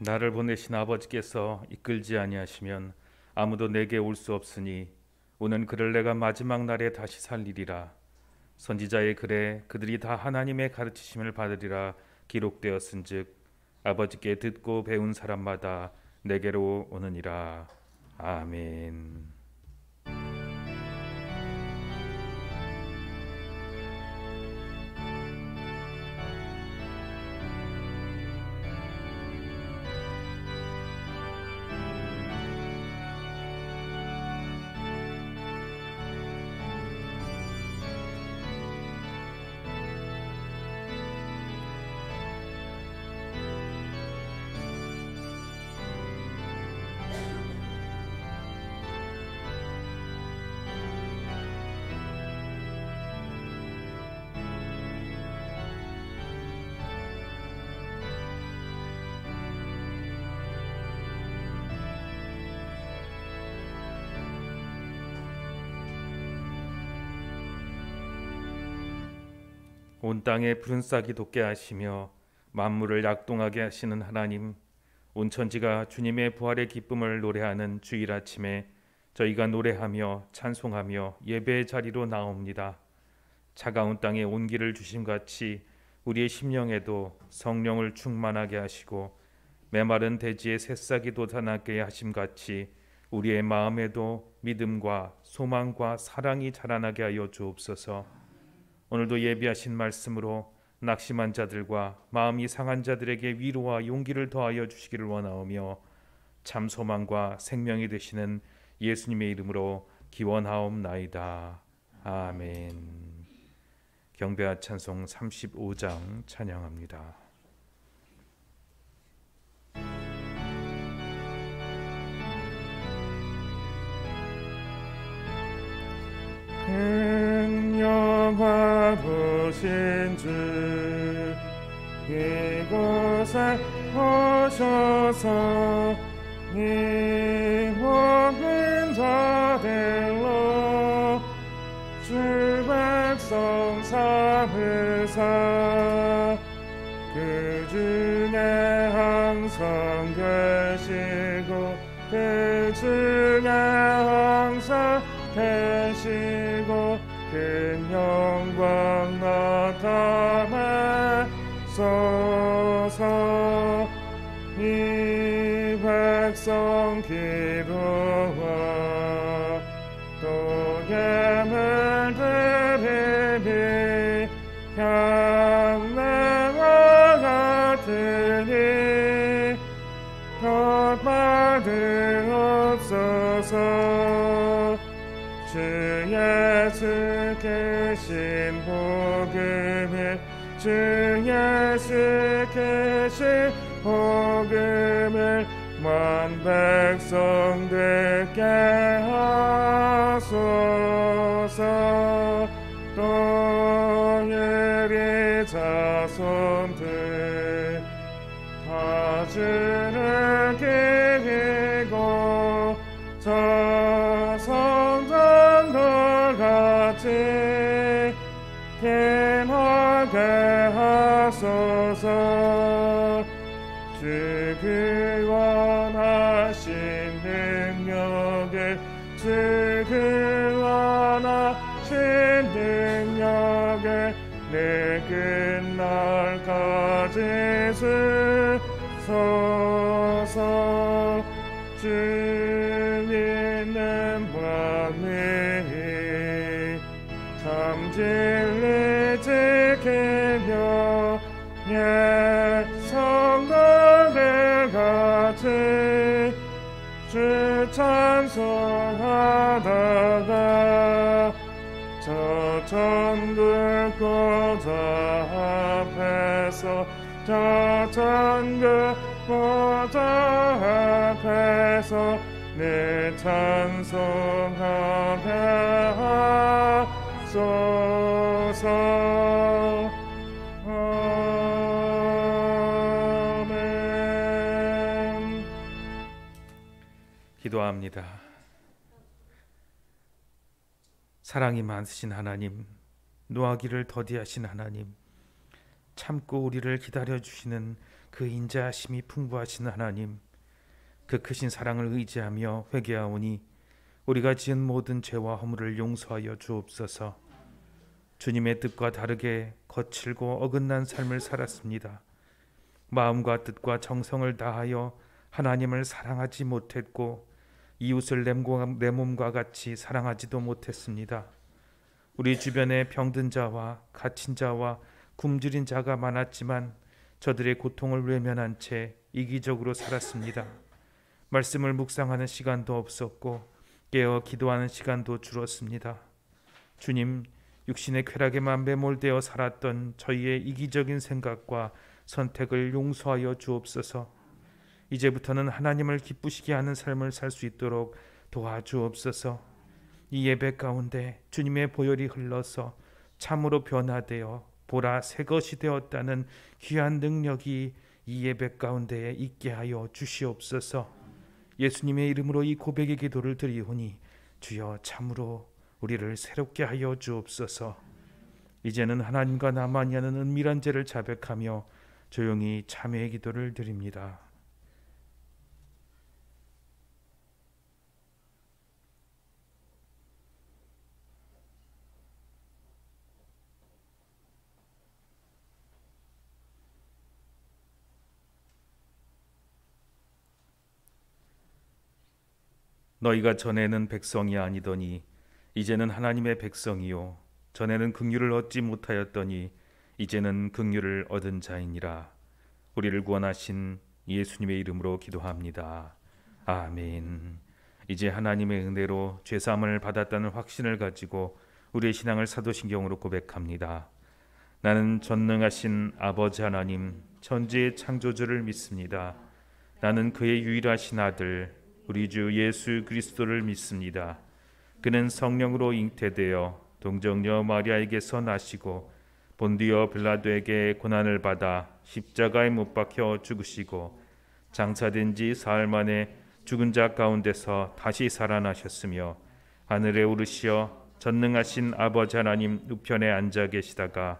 나를 보내신 아버지께서 이끌지 아니하시면 아무도 내게 올 수 없으니 오는 그를 내가 마지막 날에 다시 살리리라. 선지자의 글에 그들이 다 하나님의 가르치심을 받으리라 기록되었은즉 아버지께 듣고 배운 사람마다 내게로 오느니라. 아멘. 온 땅에 푸른 싹이 돋게 하시며 만물을 약동하게 하시는 하나님, 온 천지가 주님의 부활의 기쁨을 노래하는 주일 아침에 저희가 노래하며 찬송하며 예배의 자리로 나옵니다. 차가운 땅에 온기를 주신 같이 우리의 심령에도 성령을 충만하게 하시고 메마른 대지에 새싹이 돋아나게 하심 같이 우리의 마음에도 믿음과 소망과 사랑이 자라나게 하여 주옵소서. 오늘도 예비하신 말씀으로 낙심한 자들과 마음이 상한 자들에게 위로와 용기를 더하여 주시기를 원하오며 참 소망과 생명이 되시는 예수님의 이름으로 기원하옵나이다. 아멘. 경배와 찬송 35장 찬양합니다. 영화로신 주 이곳에 오셔서 이 모든 자들로 주 백성 삼으사 그 중에 항상 계시고 그 중에 항상 계시고 큰 영광 나타내소서. 이 백성 기도와 또 예물 드리니 향내와 같으니 곧 받으옵소서. 주 예수 계신 복음을 주 예수 계신 복음을 만 백성 듣게 하소서. 또 예리 자손들 다 주를 기리고 저 성전들 같이 빛나게 하소서. 주 구원하신 능력을 주 구원하신 능력을 내 끝날까지 주소서. 주 믿는 마음이 참 진리 지키며 옛 성도들 같이 주 찬송하다가 저 천국 보좌 앞에서 저 천국 보좌 앞에서 내 찬송하게 하소서. 아멘. 기도합니다. 사랑이 많으신 하나님, 노하기를 더디하신 하나님, 참고 우리를 기다려주시는 그 인자하심이 풍부하신 하나님, 그 크신 사랑을 의지하며 회개하오니 우리가 지은 모든 죄와 허물을 용서하여 주옵소서. 주님의 뜻과 다르게 거칠고 어긋난 삶을 살았습니다. 마음과 뜻과 정성을 다하여 하나님을 사랑하지 못했고 이웃을 내 몸과 같이 사랑하지도 못했습니다. 우리 주변에 병든 자와 갇힌 자와 굶주린 자가 많았지만 저들의 고통을 외면한 채 이기적으로 살았습니다. 말씀을 묵상하는 시간도 없었고 깨어 기도하는 시간도 줄었습니다. 주님, 육신의 쾌락에만 매몰되어 살았던 저희의 이기적인 생각과 선택을 용서하여 주옵소서. 이제부터는 하나님을 기쁘시게 하는 삶을 살 수 있도록 도와주옵소서. 이 예배 가운데 주님의 보혈이 흘러서 참으로 변화되어 보라 새 것이 되었다는 귀한 능력이 이 예배 가운데에 있게 하여 주시옵소서. 예수님의 이름으로 이 고백의 기도를 드리오니 주여 참으로 우리를 새롭게 하여 주옵소서. 이제는 하나님과 나만이 하는 은밀한 죄를 자백하며 조용히 참회의 기도를 드립니다. 너희가 전에는 백성이 아니더니 이제는 하나님의 백성이요 전에는 긍휼을 얻지 못하였더니 이제는 긍휼을 얻은 자이니라. 우리를 구원하신 예수님의 이름으로 기도합니다. 아멘. 이제 하나님의 은혜로 죄사함을 받았다는 확신을 가지고 우리의 신앙을 사도신경으로 고백합니다. 나는 전능하신 아버지 하나님 천지의 창조주를 믿습니다. 나는 그의 유일하신 아들 우리 주 예수 그리스도를 믿습니다. 그는 성령으로 잉태되어 동정녀 마리아에게서 나시고 본디오 빌라도에게 고난을 받아 십자가에 못 박혀 죽으시고 장사된 지 사흘 만에 죽은 자 가운데서 다시 살아나셨으며 하늘에 오르시어 전능하신 아버지 하나님 우편에 앉아 계시다가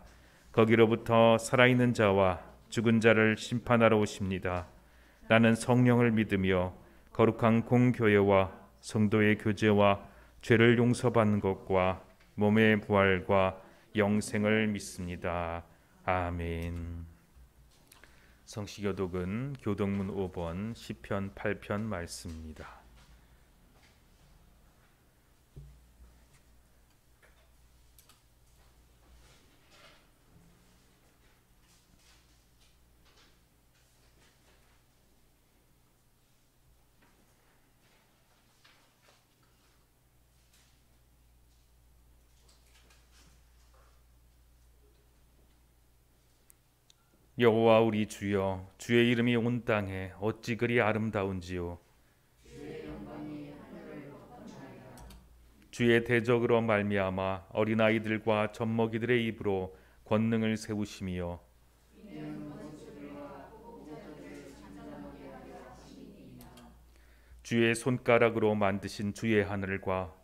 거기로부터 살아있는 자와 죽은 자를 심판하러 오십니다. 나는 성령을 믿으며 거룩한 공교회와 성도의 교제와 죄를 용서받는 것과 몸의 부활과 영생을 믿습니다. 아멘. 성시교독은 교독문 5번 시편 8편 말씀입니다. 여호와 우리 주여, 주의 이름이 온 땅에 어찌 그리 아름다운지요. 주의 대적으로 말미암아 어린아이들과 젖먹이들의 입으로 권능을 세우시며 주의 손가락으로 만드신 주의 하늘과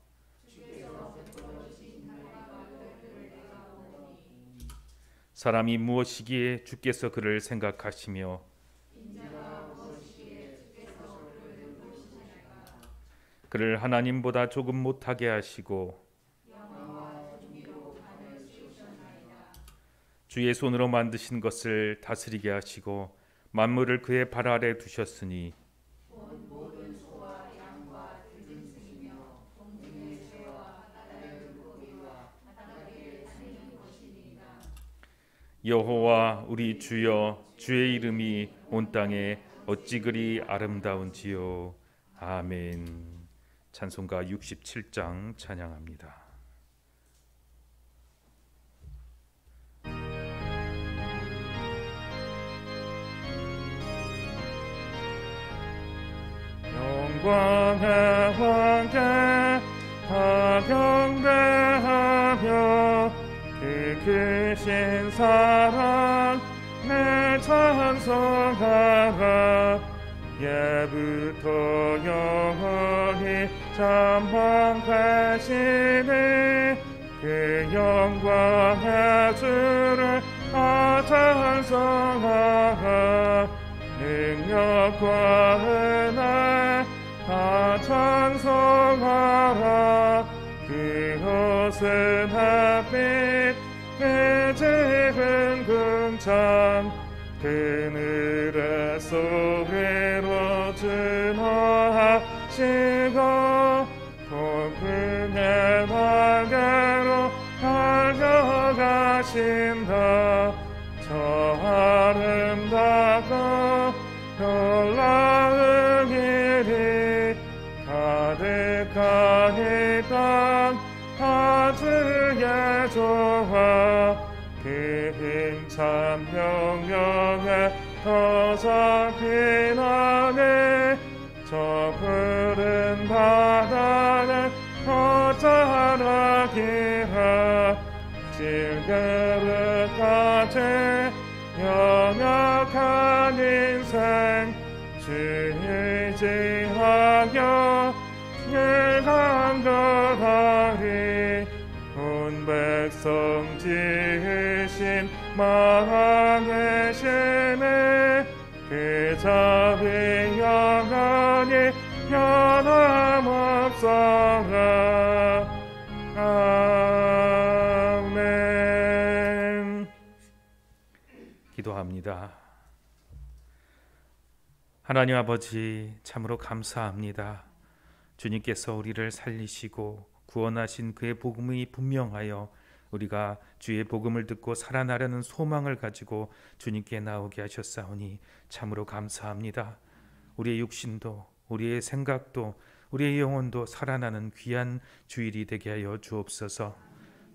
사람이 무엇이기에 주께서 그를 생각하시며 그를 하나님보다 조금 못하게 하시고 주의 손으로 만드신 것을 다스리게 하시고 만물을 그의 발 아래 두셨으니 여호와 우리 주여, 주의 이름이 온 땅에 어찌 그리 아름다운지요. 아멘. 찬송가 67장 찬양합니다. 영광의 왕께 다 경배하며 그 크신 사랑 내 찬송하라. 예부터 영원히 전망하시네 그 영광의 주를 찬송하라 능력과 은혜 다 찬송하라 그것은 햇빛 그 짙은 궁창 그늘의 소리로 진화하시고 폭풍의 날개로 달려가신다 저 아름답고 놀라운 일이 가득한 이 땅 아주의 조화 그 힘찬 명령에 더 잡힌 안에 저 푸른 바다는 어쩌라기라 질그릇 같은 연약한 인생 주의 의지하여 늘 간절하리 온 백성 지으신 만왕의 신의 그 자비 영원히 변함없어라 아멘. 기도합니다. 하나님 아버지 참으로 감사합니다. 주님께서 우리를 살리시고 구원하신 그의 복음이 분명하여 우리가 주의 복음을 듣고 살아나려는 소망을 가지고 주님께 나오게 하셨사오니 참으로 감사합니다. 우리의 육신도 우리의 생각도 우리의 영혼도 살아나는 귀한 주일이 되게 하여 주옵소서.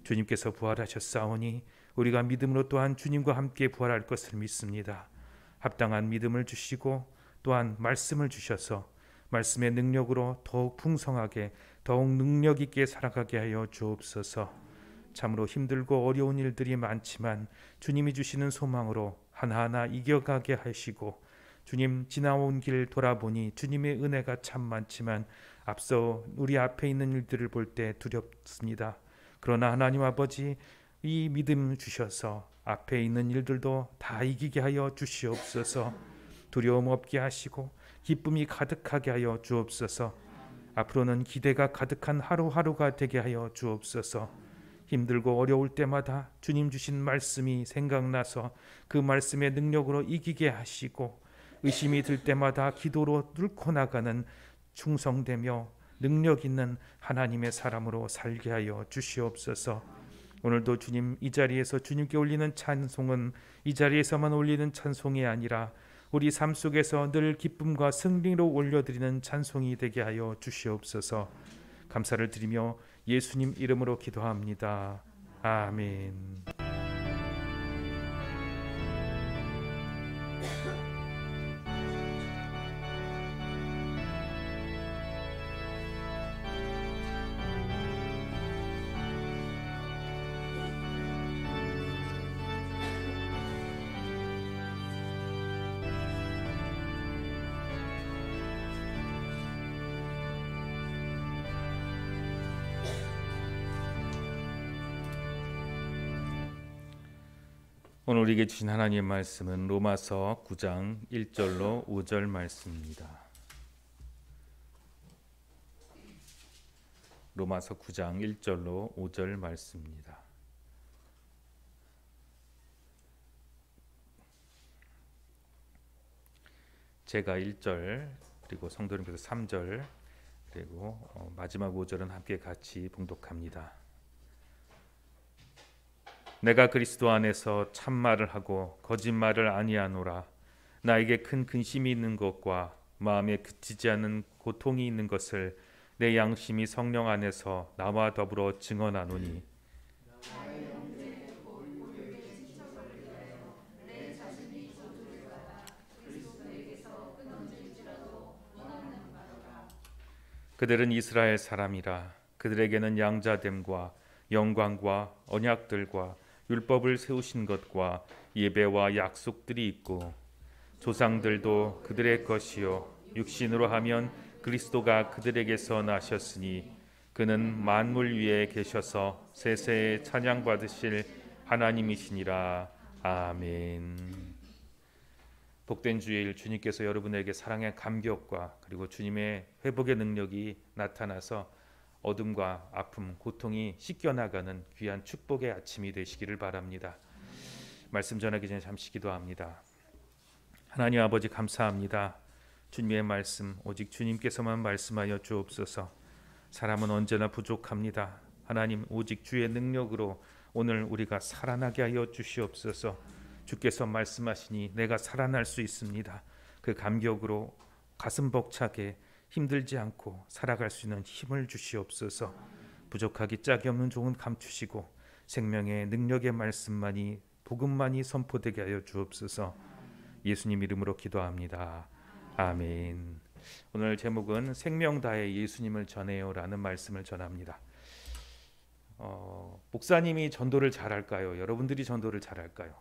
주님께서 부활하셨사오니 우리가 믿음으로 또한 주님과 함께 부활할 것을 믿습니다. 합당한 믿음을 주시고 또한 말씀을 주셔서 말씀의 능력으로 더욱 풍성하게 더욱 능력 있게 살아가게 하여 주옵소서. 참으로 힘들고 어려운 일들이 많지만 주님이 주시는 소망으로 하나하나 이겨가게 하시고 주님 지나온 길 돌아보니 주님의 은혜가 참 많지만 앞서 우리 앞에 있는 일들을 볼 때 두렵습니다. 그러나 하나님 아버지 이 믿음 주셔서 앞에 있는 일들도 다 이기게 하여 주시옵소서. 두려움 없게 하시고 기쁨이 가득하게 하여 주옵소서. 앞으로는 기대가 가득한 하루하루가 되게 하여 주옵소서. 힘들고 어려울 때마다 주님 주신 말씀이 생각나서 그 말씀의 능력으로 이기게 하시고 의심이 들 때마다 기도로 뚫고 나가는 충성되며 능력 있는 하나님의 사람으로 살게 하여 주시옵소서. 오늘도 주님 이 자리에서 주님께 올리는 찬송은 이 자리에서만 올리는 찬송이 아니라 우리 삶 속에서 늘 기쁨과 승리로 올려드리는 찬송이 되게 하여 주시옵소서. 감사를 드리며 예수님 이름으로 기도합니다. 아멘. 오늘 우리에게 주신 하나님의 말씀은 로마서 9장 1절로 5절 말씀입니다. 로마서 9장 1절로 5절 말씀입니다. 제가 1절 그리고 성도님께서 3절 그리고 마지막 5절은 함께 같이 봉독합니다. 내가 그리스도 안에서 참말을 하고 거짓말을 아니하노라. 나에게 큰 근심이 있는 것과 마음에 그치지 않는 고통이 있는 것을 내 양심이 성령 안에서 나와 더불어 증언하노니 그들은 이스라엘 사람이라. 그들에게는 양자됨과 영광과 언약들과 율법을 세우신 것과 예배와 약속들이 있고 조상들도 그들의 것이요 육신으로 하면 그리스도가 그들에게서 나셨으니 그는 만물 위에 계셔서 세세에 찬양받으실 하나님이시니라. 아멘. 복된 주일, 주님께서 여러분에게 사랑의 감격과 그리고 주님의 회복의 능력이 나타나서 어둠과 아픔, 고통이 씻겨나가는 귀한 축복의 아침이 되시기를 바랍니다. 말씀 전하기 전에 잠시 기도합니다. 하나님 아버지, 감사합니다. 주님의 말씀 오직 주님께서만 말씀하여 주옵소서. 사람은 언제나 부족합니다. 하나님, 오직 주의 능력으로 오늘 우리가 살아나게 하여 주시옵소서. 주께서 말씀하시니 내가 살아날 수 있습니다. 그 감격으로 가슴 벅차게 힘들지 않고 살아갈 수 있는 힘을 주시옵소서. 부족하기 짝이 없는 종은 감추시고 생명의 능력의 말씀만이, 복음만이 선포되게 하여 주옵소서. 예수님 이름으로 기도합니다. 아멘. 오늘 제목은 생명 다해 예수님을 전해요라는 말씀을 전합니다. 목사님이 전도를 잘할까요? 여러분들이 전도를 잘할까요?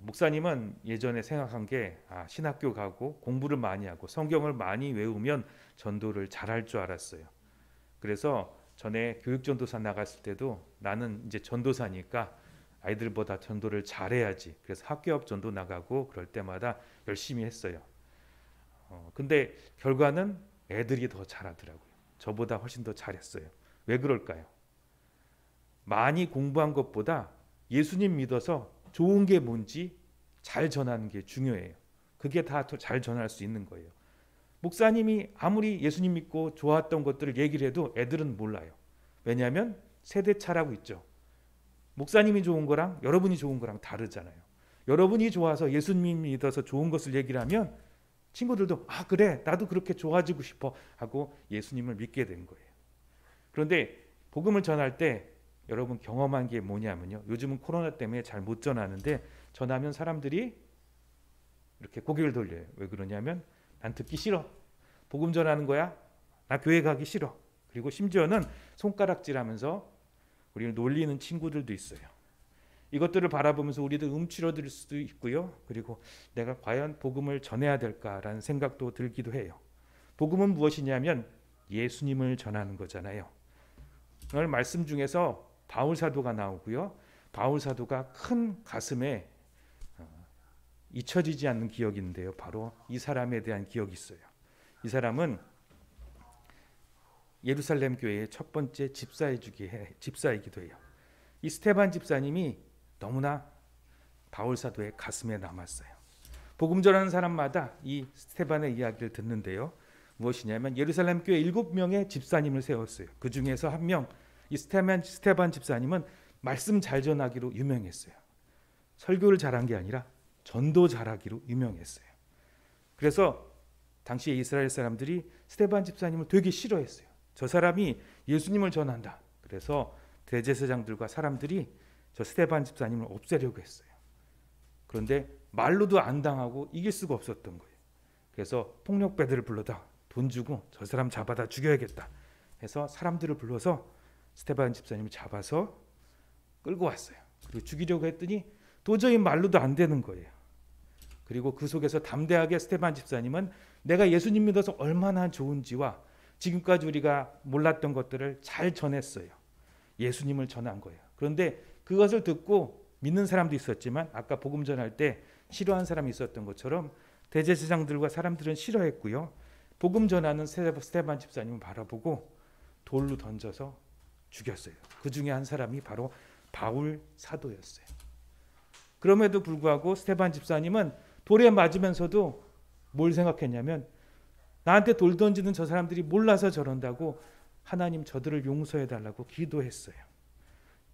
목사님은 예전에 생각한 게 신학교 가고 공부를 많이 하고 성경을 많이 외우면 전도를 잘할 줄 알았어요. 그래서 전에 교육전도사 나갔을 때도 나는 이제 전도사니까 아이들보다 전도를 잘해야지. 그래서 학교 앞 전도 나가고 그럴 때마다 열심히 했어요. 근데 결과는 애들이 더 잘하더라고요. 저보다 훨씬 더 잘했어요. 왜 그럴까요? 많이 공부한 것보다 예수님 믿어서 좋은 게 뭔지 잘 전하는 게 중요해요. 그게 다 더 잘 전할 수 있는 거예요. 목사님이 아무리 예수님 믿고 좋았던 것들을 얘기를 해도 애들은 몰라요. 왜냐하면 세대 차라고 있죠. 목사님이 좋은 거랑 여러분이 좋은 거랑 다르잖아요. 여러분이 좋아서 예수님 믿어서 좋은 것을 얘기를 하면 친구들도 그래 나도 그렇게 좋아지고 싶어 하고 예수님을 믿게 된 거예요. 그런데 복음을 전할 때 여러분 경험한 게 뭐냐면요. 요즘은 코로나 때문에 잘 못 전하는데 전하면 사람들이 이렇게 고개를 돌려요. 왜 그러냐면 난 듣기 싫어. 복음 전하는 거야? 나 교회 가기 싫어. 그리고 심지어는 손가락질하면서 우리를 놀리는 친구들도 있어요. 이것들을 바라보면서 우리도 움츠러들 수도 있고요. 그리고 내가 과연 복음을 전해야 될까라는 생각도 들기도 해요. 복음은 무엇이냐면 예수님을 전하는 거잖아요. 오늘 말씀 중에서 바울 사도가 나오고요. 바울 사도가 큰 가슴에 잊혀지지 않는 기억이 있는데요. 바로 이 사람에 대한 기억이 있어요. 이 사람은 예루살렘 교회의 첫 번째 집사이기도 해요. 이 스테반 집사님이 너무나 바울 사도의 가슴에 남았어요. 복음 전하는 사람마다 이 스테반의 이야기를 듣는데요. 무엇이냐면 예루살렘 교회 7명의 집사님을 세웠어요. 그 중에서 한 명, 이 스테반 집사님은 말씀 잘 전하기로 유명했어요. 설교를 잘한 게 아니라 전도 잘하기로 유명했어요. 그래서 당시에 이스라엘 사람들이 스테반 집사님을 되게 싫어했어요. 저 사람이 예수님을 전한다. 그래서 대제사장들과 사람들이 저 스테반 집사님을 없애려고 했어요. 그런데 말로도 안 당하고 이길 수가 없었던 거예요. 그래서 폭력배들을 불러다 돈 주고 저 사람 잡아다 죽여야겠다 해서 사람들을 불러서 스테반 집사님을 잡아서 끌고 왔어요. 그리고 죽이려고 했더니 도저히 말로도 안 되는 거예요. 그리고 그 속에서 담대하게 스테반 집사님은 내가 예수님 믿어서 얼마나 좋은지와 지금까지 우리가 몰랐던 것들을 잘 전했어요. 예수님을 전한 거예요. 그런데 그것을 듣고 믿는 사람도 있었지만 아까 복음 전할 때 싫어한 사람이 있었던 것처럼 대제사장들과 사람들은 싫어했고요. 복음 전하는 스테반 집사님을 바라보고 돌로 던져서 죽였어요. 그 중에 한 사람이 바로 바울 사도였어요. 그럼에도 불구하고 스테반 집사님은 돌에 맞으면서도 뭘 생각했냐면 나한테 돌 던지는 저 사람들이 몰라서 저런다고 하나님 저들을 용서해달라고 기도했어요.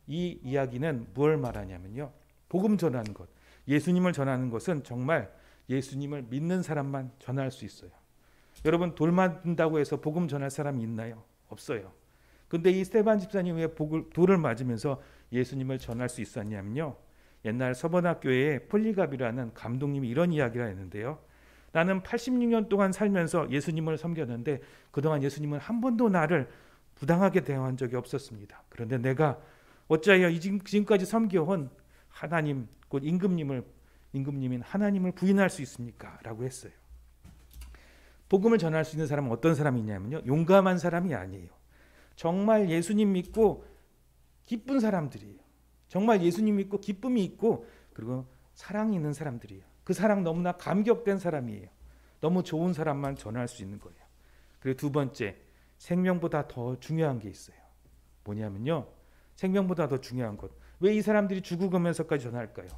이 이야기는 뭘 말하냐면요. 복음 전하는 것, 예수님을 전하는 것은 정말 예수님을 믿는 사람만 전할 수 있어요. 여러분 돌 맞는다고 해서 복음 전할 사람이 있나요? 없어요. 근데 이 스테반 집사님이 왜 돌을 맞으면서 예수님을 전할 수 있었냐면요. 옛날 서번학교에 폴리갑이라는 감독님이 이런 이야기를 했는데요. 나는 86년 동안 살면서 예수님을 섬겼는데 그동안 예수님은 한 번도 나를 부당하게 대한 적이 없었습니다. 그런데 내가 어찌하여 지금까지 섬겨온 하나님, 곧 임금님인 하나님을 부인할 수 있습니까? 라고 했어요. 복음을 전할 수 있는 사람은 어떤 사람이냐면요. 용감한 사람이 아니에요. 정말 예수님 믿고 기쁜 사람들이에요. 정말 예수님 믿고 기쁨이 있고 그리고 사랑이 있는 사람들이에요. 그 사랑 너무나 감격된 사람이에요. 너무 좋은 사람만 전할 수 있는 거예요. 그리고 두 번째, 생명보다 더 중요한 게 있어요. 뭐냐면요, 생명보다 더 중요한 것. 왜 이 사람들이 죽으면서까지 전할까요?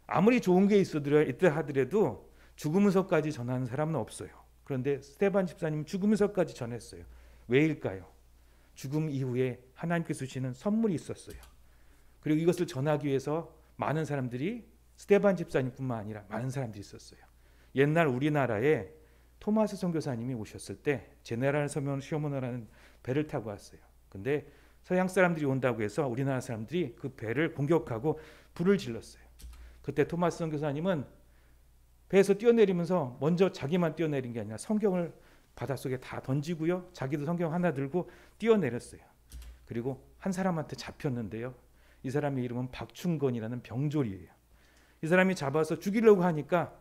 아무리 좋은 게 있다 하더라도 죽으면서까지 전하는 사람은 없어요. 그런데 스데반 집사님은 죽으면서까지 전했어요. 왜일까요? 죽음 이후에 하나님께서 주시는 선물이 있었어요. 그리고 이것을 전하기 위해서 많은 사람들이, 스데반 집사님뿐만 아니라 많은 사람들이 있었어요. 옛날 우리나라에 토마스 선교사님이 오셨을 때 제네랄 시어머너라는 배를 타고 왔어요. 근데 서양 사람들이 온다고 해서 우리나라 사람들이 그 배를 공격하고 불을 질렀어요. 그때 토마스 선교사님은 배에서 뛰어내리면서 먼저 자기만 뛰어내린 게 아니라 성경을 바닷속에 다 던지고요, 자기도 성경 하나 들고 뛰어내렸어요. 그리고 한 사람한테 잡혔는데요, 이 사람의 이름은 박충건이라는 병졸이에요. 이 사람이 잡아서 죽이려고 하니까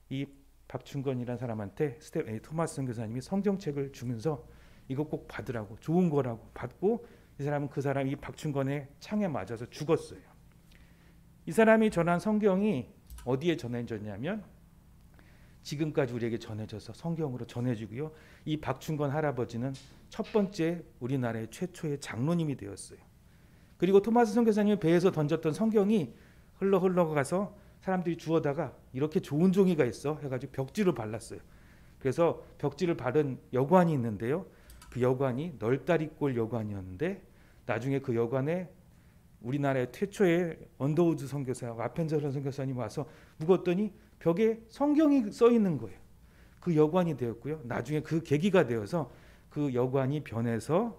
이 박충건이라는 사람한테 토마스 선교사님이 성경책을 주면서 이거 꼭 받으라고, 좋은 거라고 받고, 이 사람은 이 박충건의 창에 맞아서 죽었어요. 이 사람이 전한 성경이 어디에 전해졌냐면 지금까지 우리에게 전해져서 성경으로 전해지고요, 이 박충건 할아버지는 첫 번째 우리나라의 최초의 장로님이 되었어요. 그리고 토마스 선교사님이 배에서 던졌던 성경이 흘러가서 사람들이 주워다가 이렇게 좋은 종이가 있어 해가지고 벽지를 발랐어요. 그래서 벽지를 바른 여관이 있는데요, 그 여관이 널다리꼴 여관이었는데 나중에 그 여관에 우리나라의 최초의 언더우드 선교사, 아펜저런 선교사님이 와서 묵었더니 벽에 성경이 써 있는 거예요. 그 여관이 되었고요, 나중에 그 계기가 되어서 그 여관이 변해서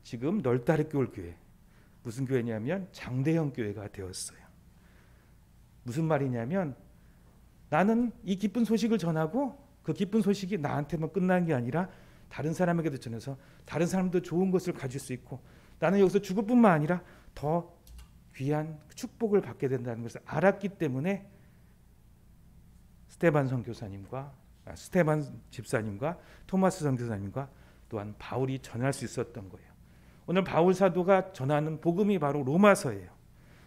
지금 널다리꼴 교회, 무슨 교회냐면 장대형 교회가 되었어요. 무슨 말이냐면 나는 이 기쁜 소식을 전하고 그 기쁜 소식이 나한테만 끝나는 게 아니라 다른 사람에게도 전해서 다른 사람도 좋은 것을 가질 수 있고, 나는 여기서 죽을 뿐만 아니라 더 귀한 축복을 받게 된다는 것을 알았기 때문에 스데반 집사님과 토마스 선교사님과 또한 바울이 전할 수 있었던 거예요. 오늘 바울 사도가 전하는 복음이 바로 로마서예요.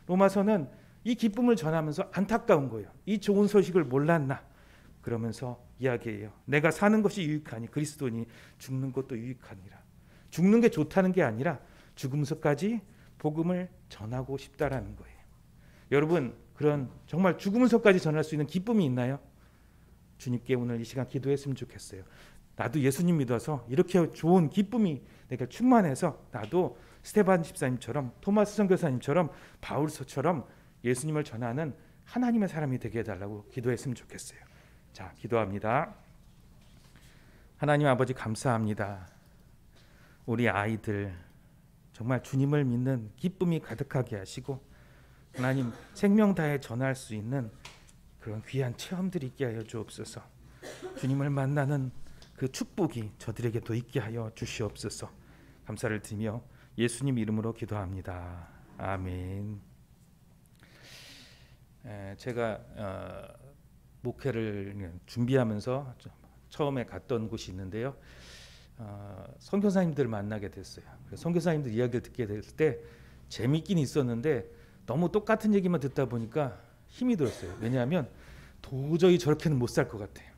로마서는 이 기쁨을 전하면서 안타까운 거예요. 이 좋은 소식을 몰랐나? 그러면서 이야기해요. 내가 사는 것이 유익하니 그리스도니 죽는 것도 유익하니라. 죽는 게 좋다는 게 아니라 죽으면서까지 복음을 전하고 싶다라는 거예요. 여러분, 그런 정말 죽으면서까지 전할 수 있는 기쁨이 있나요? 주님께 오늘 이 시간 기도했으면 좋겠어요. 나도 예수님 믿어서 이렇게 좋은 기쁨이 내가 충만해서 나도 스데반 집사님처럼, 토마스 선교사님처럼, 바울서처럼 예수님을 전하는 하나님의 사람이 되게 해달라고 기도했으면 좋겠어요. 자, 기도합니다. 하나님 아버지, 감사합니다. 우리 아이들 정말 주님을 믿는 기쁨이 가득하게 하시고, 하나님 생명 다해 전할 수 있는 그런 귀한 체험들이 있게 하여 주옵소서. 주님을 만나는 그 축복이 저들에게도 있게 하여 주시옵소서. 감사를 드리며 예수님 이름으로 기도합니다. 아멘. 제가 목회를 준비하면서 처음에 갔던 곳이 있는데요, 선교사님들 만나게 됐어요. 선교사님들 이야기를 듣게 됐을 때 재밌긴 있었는데 너무 똑같은 얘기만 듣다 보니까 힘이 들었어요. 왜냐하면 도저히 저렇게는 못 살 것 같아요.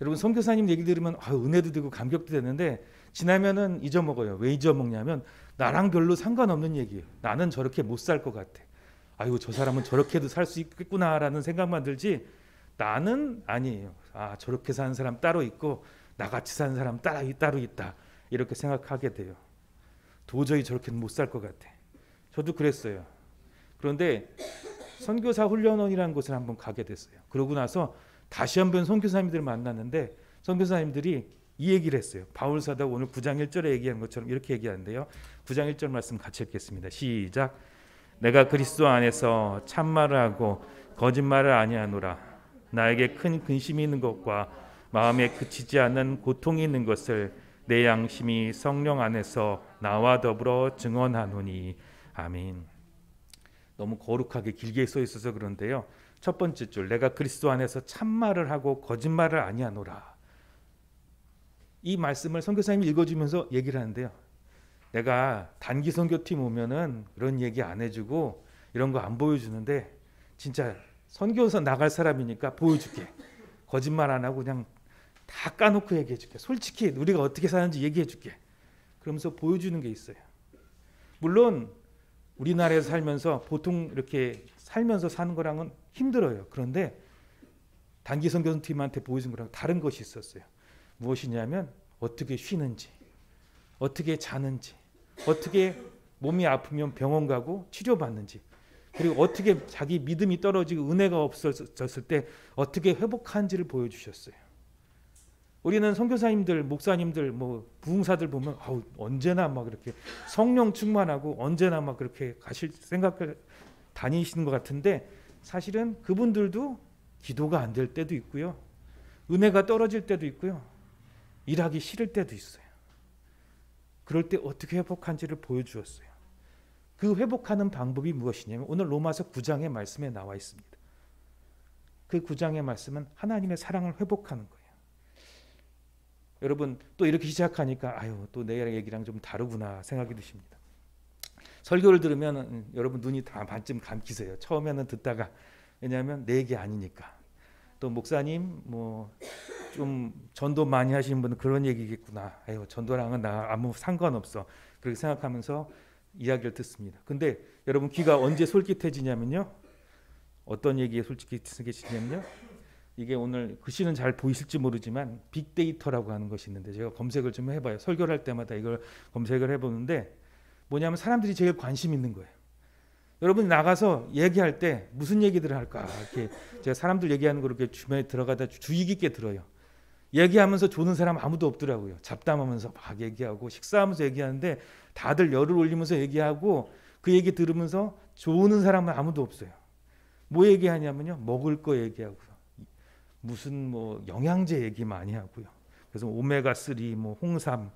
여러분, 선교사님 얘기 들으면 은혜도 되고 감격도 되는데 지나면은 잊어먹어요. 왜 잊어먹냐면 나랑 별로 상관없는 얘기예요. 나는 저렇게 못 살 것 같아. 아이고, 저 사람은 저렇게도 살 수 있겠구나라는 생각만 들지 나는 아니에요. 저렇게 사는 사람 따로 있고 나같이 사는 사람 따로 있다, 이렇게 생각하게 돼요. 도저히 저렇게는 못 살 것 같아. 저도 그랬어요. 그런데 선교사 훈련원이라는 곳을 한번 가게 됐어요. 그러고 나서 다시 한번 선교사님들을 만났는데 선교사님들이 이 얘기를 했어요. 바울 사도가 오늘 9장 1절에 얘기한 것처럼 이렇게 얘기하는데요. 9장 1절 말씀 같이 읽겠습니다. 시작. 내가 그리스도 안에서 참말을 하고 거짓말을 아니하노라. 나에게 큰 근심이 있는 것과 마음에 그치지 않는 고통이 있는 것을 내 양심이 성령 안에서 나와 더불어 증언하노니. 아멘. 너무 거룩하게 길게 써 있어서 그런데요, 첫 번째 줄, 내가 그리스도 안에서 참말을 하고 거짓말을 아니하노라. 이 말씀을 선교사님이 읽어주면서 얘기를 하는데요, 내가 단기 선교팀 오면은 그런 얘기 안 해주고 이런 거 안 보여주는데 진짜 선교사 나갈 사람이니까 보여줄게. 거짓말 안 하고 그냥 다 까놓고 얘기해줄게. 솔직히 우리가 어떻게 사는지 얘기해줄게. 그러면서 보여주는 게 있어요. 물론 우리나라에서 살면서 보통 이렇게 살면서 사는 거랑은 힘들어요. 그런데 단기 선교팀한테 보여준 거랑 다른 것이 있었어요. 무엇이냐면 어떻게 쉬는지, 어떻게 자는지, 어떻게 몸이 아프면 병원 가고 치료받는지, 그리고 어떻게 자기 믿음이 떨어지고 은혜가 없어졌을 때 어떻게 회복하는지를 보여주셨어요. 우리는 선교사님들, 목사님들, 뭐 부흥사들 보면 언제나 막 이렇게 성령 충만하고 언제나 막 그렇게 가실 생각을 다니시는 것 같은데 사실은 그분들도 기도가 안 될 때도 있고요. 은혜가 떨어질 때도 있고요. 일하기 싫을 때도 있어요. 그럴 때 어떻게 회복한지를 보여주었어요. 그 회복하는 방법이 무엇이냐면 오늘 로마서 9장의 말씀에 나와 있습니다. 그 9장의 말씀은 하나님의 사랑을 회복하는 거예요. 여러분 또 이렇게 시작하니까 또 내 얘기랑 좀 다르구나 생각이 드십니다. 설교를 들으면 여러분 눈이 다 반쯤 감기세요. 처음에는 듣다가 왜냐하면 내 얘기 아니니까. 또 목사님 뭐 좀 전도 많이 하시는 분은 그런 얘기겠구나. 전도랑은 나 아무 상관없어. 그렇게 생각하면서 이야기를 듣습니다. 근데 여러분 귀가 언제 솔깃해지냐면요. 어떤 얘기에 솔깃해지냐면요. 이게 오늘 글씨는 잘 보이실지 모르지만 빅데이터라고 하는 것이 있는데 제가 검색을 좀 해봐요. 설교를 할 때마다 이걸 검색을 해보는데 뭐냐면 사람들이 제일 관심 있는 거예요. 여러분이 나가서 얘기할 때 무슨 얘기들을 할까? 이렇게 제가 사람들 얘기하는 거 이렇게 주변에 들어가다 주의 깊게 들어요. 얘기하면서 조는 사람 아무도 없더라고요. 잡담하면서 막 얘기하고 식사하면서 얘기하는데 다들 열을 올리면서 얘기하고 그 얘기 들으면서 조는 사람은 아무도 없어요. 뭐 얘기하냐면요. 먹을 거 얘기하고요. 무슨 뭐 영양제 얘기 많이 하고요. 그래서 오메가3 뭐 홍삼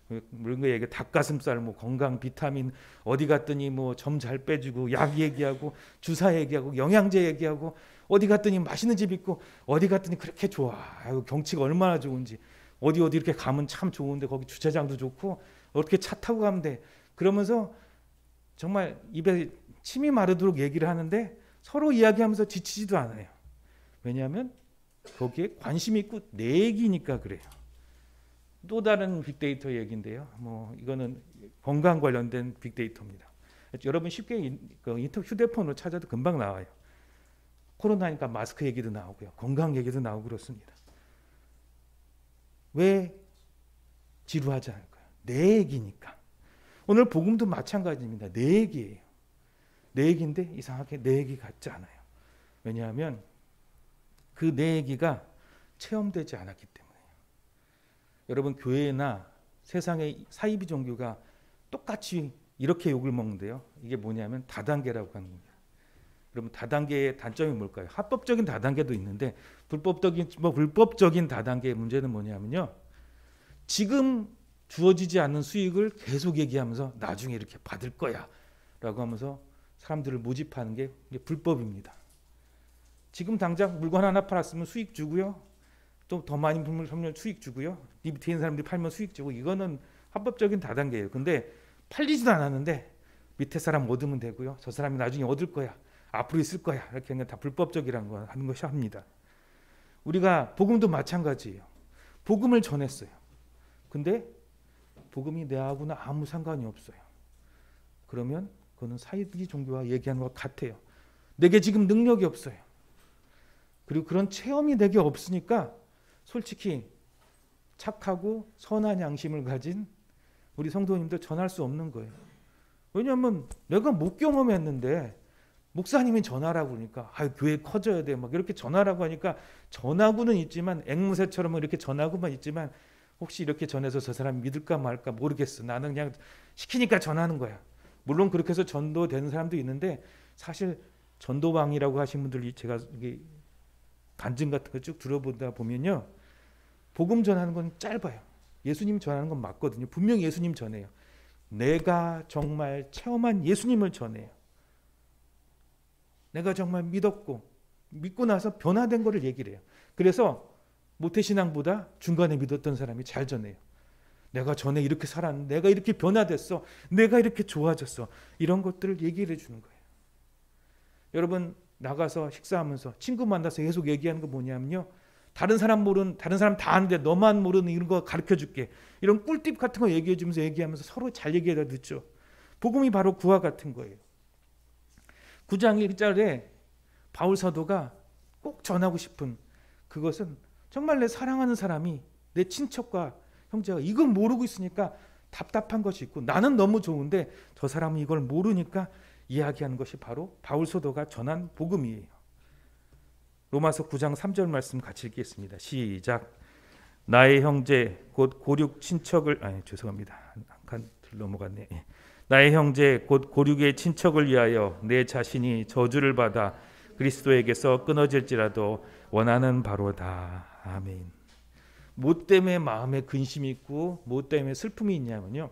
이런 거 얘기, 닭가슴살 뭐 건강 비타민 어디 갔더니 뭐 점 잘 빼주고 약 얘기하고 주사 얘기하고 영양제 얘기하고 어디 갔더니 맛있는 집 있고 어디 갔더니 그렇게 좋아. 경치가 얼마나 좋은지 어디 이렇게 가면 참 좋은데 거기 주차장도 좋고 어떻게 차 타고 가면 돼. 그러면서 정말 입에 침이 마르도록 얘기를 하는데 서로 이야기하면서 지치지도 않아요. 왜냐하면 거기에 관심이 있고 내 얘기니까 그래요. 또 다른 빅데이터 얘기인데요. 뭐 이거는 건강 관련된 빅데이터입니다. 여러분 쉽게 휴대폰으로 찾아도 금방 나와요. 코로나니까 마스크 얘기도 나오고요. 건강 얘기도 나오고 그렇습니다. 왜 지루하지 않을까요? 내 얘기니까. 오늘 복음도 마찬가지입니다. 내 얘기예요. 내 얘기인데 이상하게 내 얘기 같지 않아요. 왜냐하면 그 내 얘기가 체험되지 않았기 때문에요. 여러분 교회나 세상의 사이비 종교가 똑같이 이렇게 욕을 먹는데요. 이게 뭐냐면 다단계라고 하는 겁니다. 여러분 다단계의 단점이 뭘까요? 합법적인 다단계도 있는데 불법적인 다단계의 문제는 뭐냐면요. 지금 주어지지 않는 수익을 계속 얘기하면서 나중에 이렇게 받을 거야 라고 하면서 사람들을 모집하는 게 불법입니다. 지금 당장 물건 하나 팔았으면 수익 주고요. 또 더 많이 팔면 수익 주고요. 이 밑에 있는 사람들이 팔면 수익 주고 이거는 합법적인 다단계예요. 근데 팔리지도 않았는데 밑에 사람 얻으면 되고요. 저 사람이 나중에 얻을 거야. 앞으로 있을 거야. 이렇게 그냥 다 불법적이라는 거 하는 것이 합니다. 우리가 복음도 마찬가지예요. 복음을 전했어요. 근데 복음이 내하고는 아무 상관이 없어요. 그러면 그거는 사이비 종교와 얘기하는 것 같아요. 내게 지금 능력이 없어요. 그리고 그런 체험이 내게 없으니까 솔직히 착하고 선한 양심을 가진 우리 성도님들 전할 수 없는 거예요. 왜냐하면 내가 못 경험했는데 목사님이 전하라고 그러니까 교회 커져야 돼 막 이렇게 전하라고 하니까 전하고는 있지만 앵무새처럼 이렇게 전하고만 있지만 혹시 이렇게 전해서 저 사람이 믿을까 말까 모르겠어. 나는 그냥 시키니까 전하는 거야. 물론 그렇게 해서 전도되는 사람도 있는데 사실 전도왕이라고 하신 분들이 제가 이게 간증 같은 거 쭉 들어보다 보면요. 복음 전하는 건 짧아요. 예수님 전하는 건 맞거든요. 분명히 예수님 전해요. 내가 정말 체험한 예수님을 전해요. 내가 정말 믿고 나서 변화된 거를 얘기를 해요. 그래서 모태신앙보다 중간에 믿었던 사람이 잘 전해요. 내가 전에 이렇게 살았는데 내가 이렇게 변화됐어. 내가 이렇게 좋아졌어. 이런 것들을 얘기를 해주는 거예요. 여러분 나가서 식사하면서 친구 만나서 계속 얘기하는 거 뭐냐면요, 다른 사람 다 아는데 너만 모르는 이런 거 가르쳐 줄게, 이런 꿀팁 같은 거 얘기해 주면서 얘기하면서 서로 잘 얘기해다 듣죠. 복음이 바로 그와 같은 거예요. 9장 1절에 바울 사도가 꼭 전하고 싶은 그것은, 정말 내 사랑하는 사람이, 내 친척과 형제가 이걸 모르고 있으니까 답답한 것이 있고, 나는 너무 좋은데 저 사람은 이걸 모르니까 이야기하는 것이 바로 바울 사도가 전한 복음이에요. 로마서 9장 3절 말씀 같이 읽겠습니다. 시작. 나의 형제 곧 고륙 친척을, 죄송합니다, 한 칸 넘어갔네. 나의 형제 곧 고륙의 친척을 위하여 내 자신이 저주를 받아 그리스도에게서 끊어질지라도 원하는 바로다. 아멘. 뭐 때문에 마음에 근심이 있고 뭐 때문에 슬픔이 있냐면요,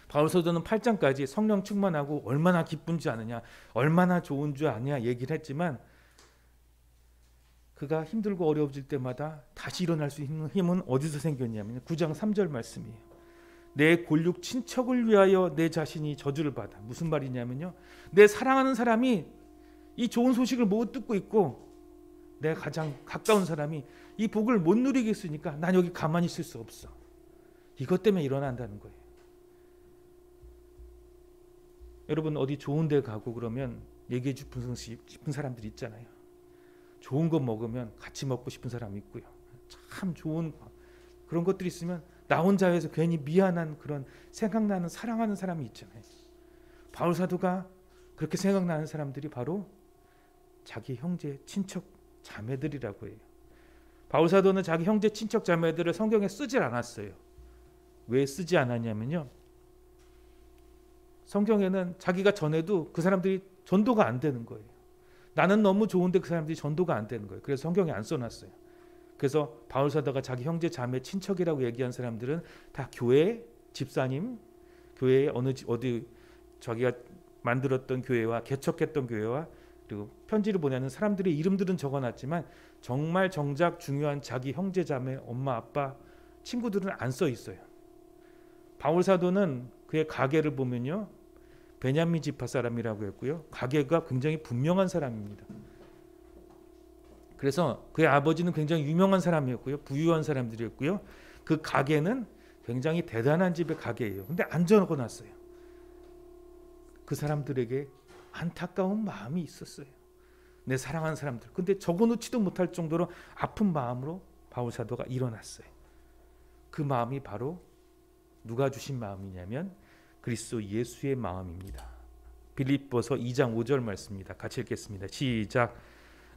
바울 사도는 8장까지 성령 충만하고 얼마나 기쁜지 아느냐, 얼마나 좋은 줄 아냐 얘기를 했지만, 그가 힘들고 어려워질 때마다 다시 일어날 수 있는 힘은 어디서 생겼냐면 9장 3절 말씀이에요. 내 골육 친척을 위하여 내 자신이 저주를 받아. 무슨 말이냐면요, 내 사랑하는 사람이 이 좋은 소식을 못 듣고 있고, 내 가장 가까운 사람이 이 복을 못 누리게 했으니까 난 여기 가만히 있을 수 없어. 이것 때문에 일어난다는 거예요. 여러분 어디 좋은 데 가고 그러면 얘기해 주고 싶은 사람들이 있잖아요. 좋은 거 먹으면 같이 먹고 싶은 사람이 있고요. 참 좋은 그런 것들이 있으면 나 혼자 해서 괜히 미안한 그런 생각나는 사랑하는 사람이 있잖아요. 바울 사도가 그렇게 생각나는 사람들이 바로 자기 형제 친척 자매들이라고 해요. 바울 사도는 자기 형제 친척 자매들을 성경에 쓰질 않았어요. 왜 쓰지 않았냐면요, 성경에는 자기가 전해도 그 사람들이 전도가 안 되는 거예요. 나는 너무 좋은데 그 사람들이 전도가 안 되는 거예요. 그래서 성경에 안 써놨어요. 그래서 바울 사도가 자기 형제 자매 친척이라고 얘기한 사람들은 다 교회 집사님, 교회에 어디 자기가 만들었던 교회와 개척했던 교회와 그리고 편지를 보내는 사람들의 이름들은 적어놨지만, 정말 정작 중요한 자기 형제 자매, 엄마 아빠, 친구들은 안 써 있어요. 바울 사도는 그의 가계를 보면요, 베냐민 지파 사람이라고 했고요, 가계가 굉장히 분명한 사람입니다. 그래서 그의 아버지는 굉장히 유명한 사람이었고요, 부유한 사람들이었고요, 그 가계는 굉장히 대단한 집의 가계예요. 근데 안 적어놨어요. 그 사람들에게 안타까운 마음이 있었어요. 내 사랑하는 사람들. 근데 적어놓지도 못할 정도로 아픈 마음으로 바울 사도가 일어났어요. 그 마음이 바로 누가 주신 마음이냐면 그리스도 예수의 마음입니다. 빌립보서 2장 5절 말씀입니다. 같이 읽겠습니다. 시작.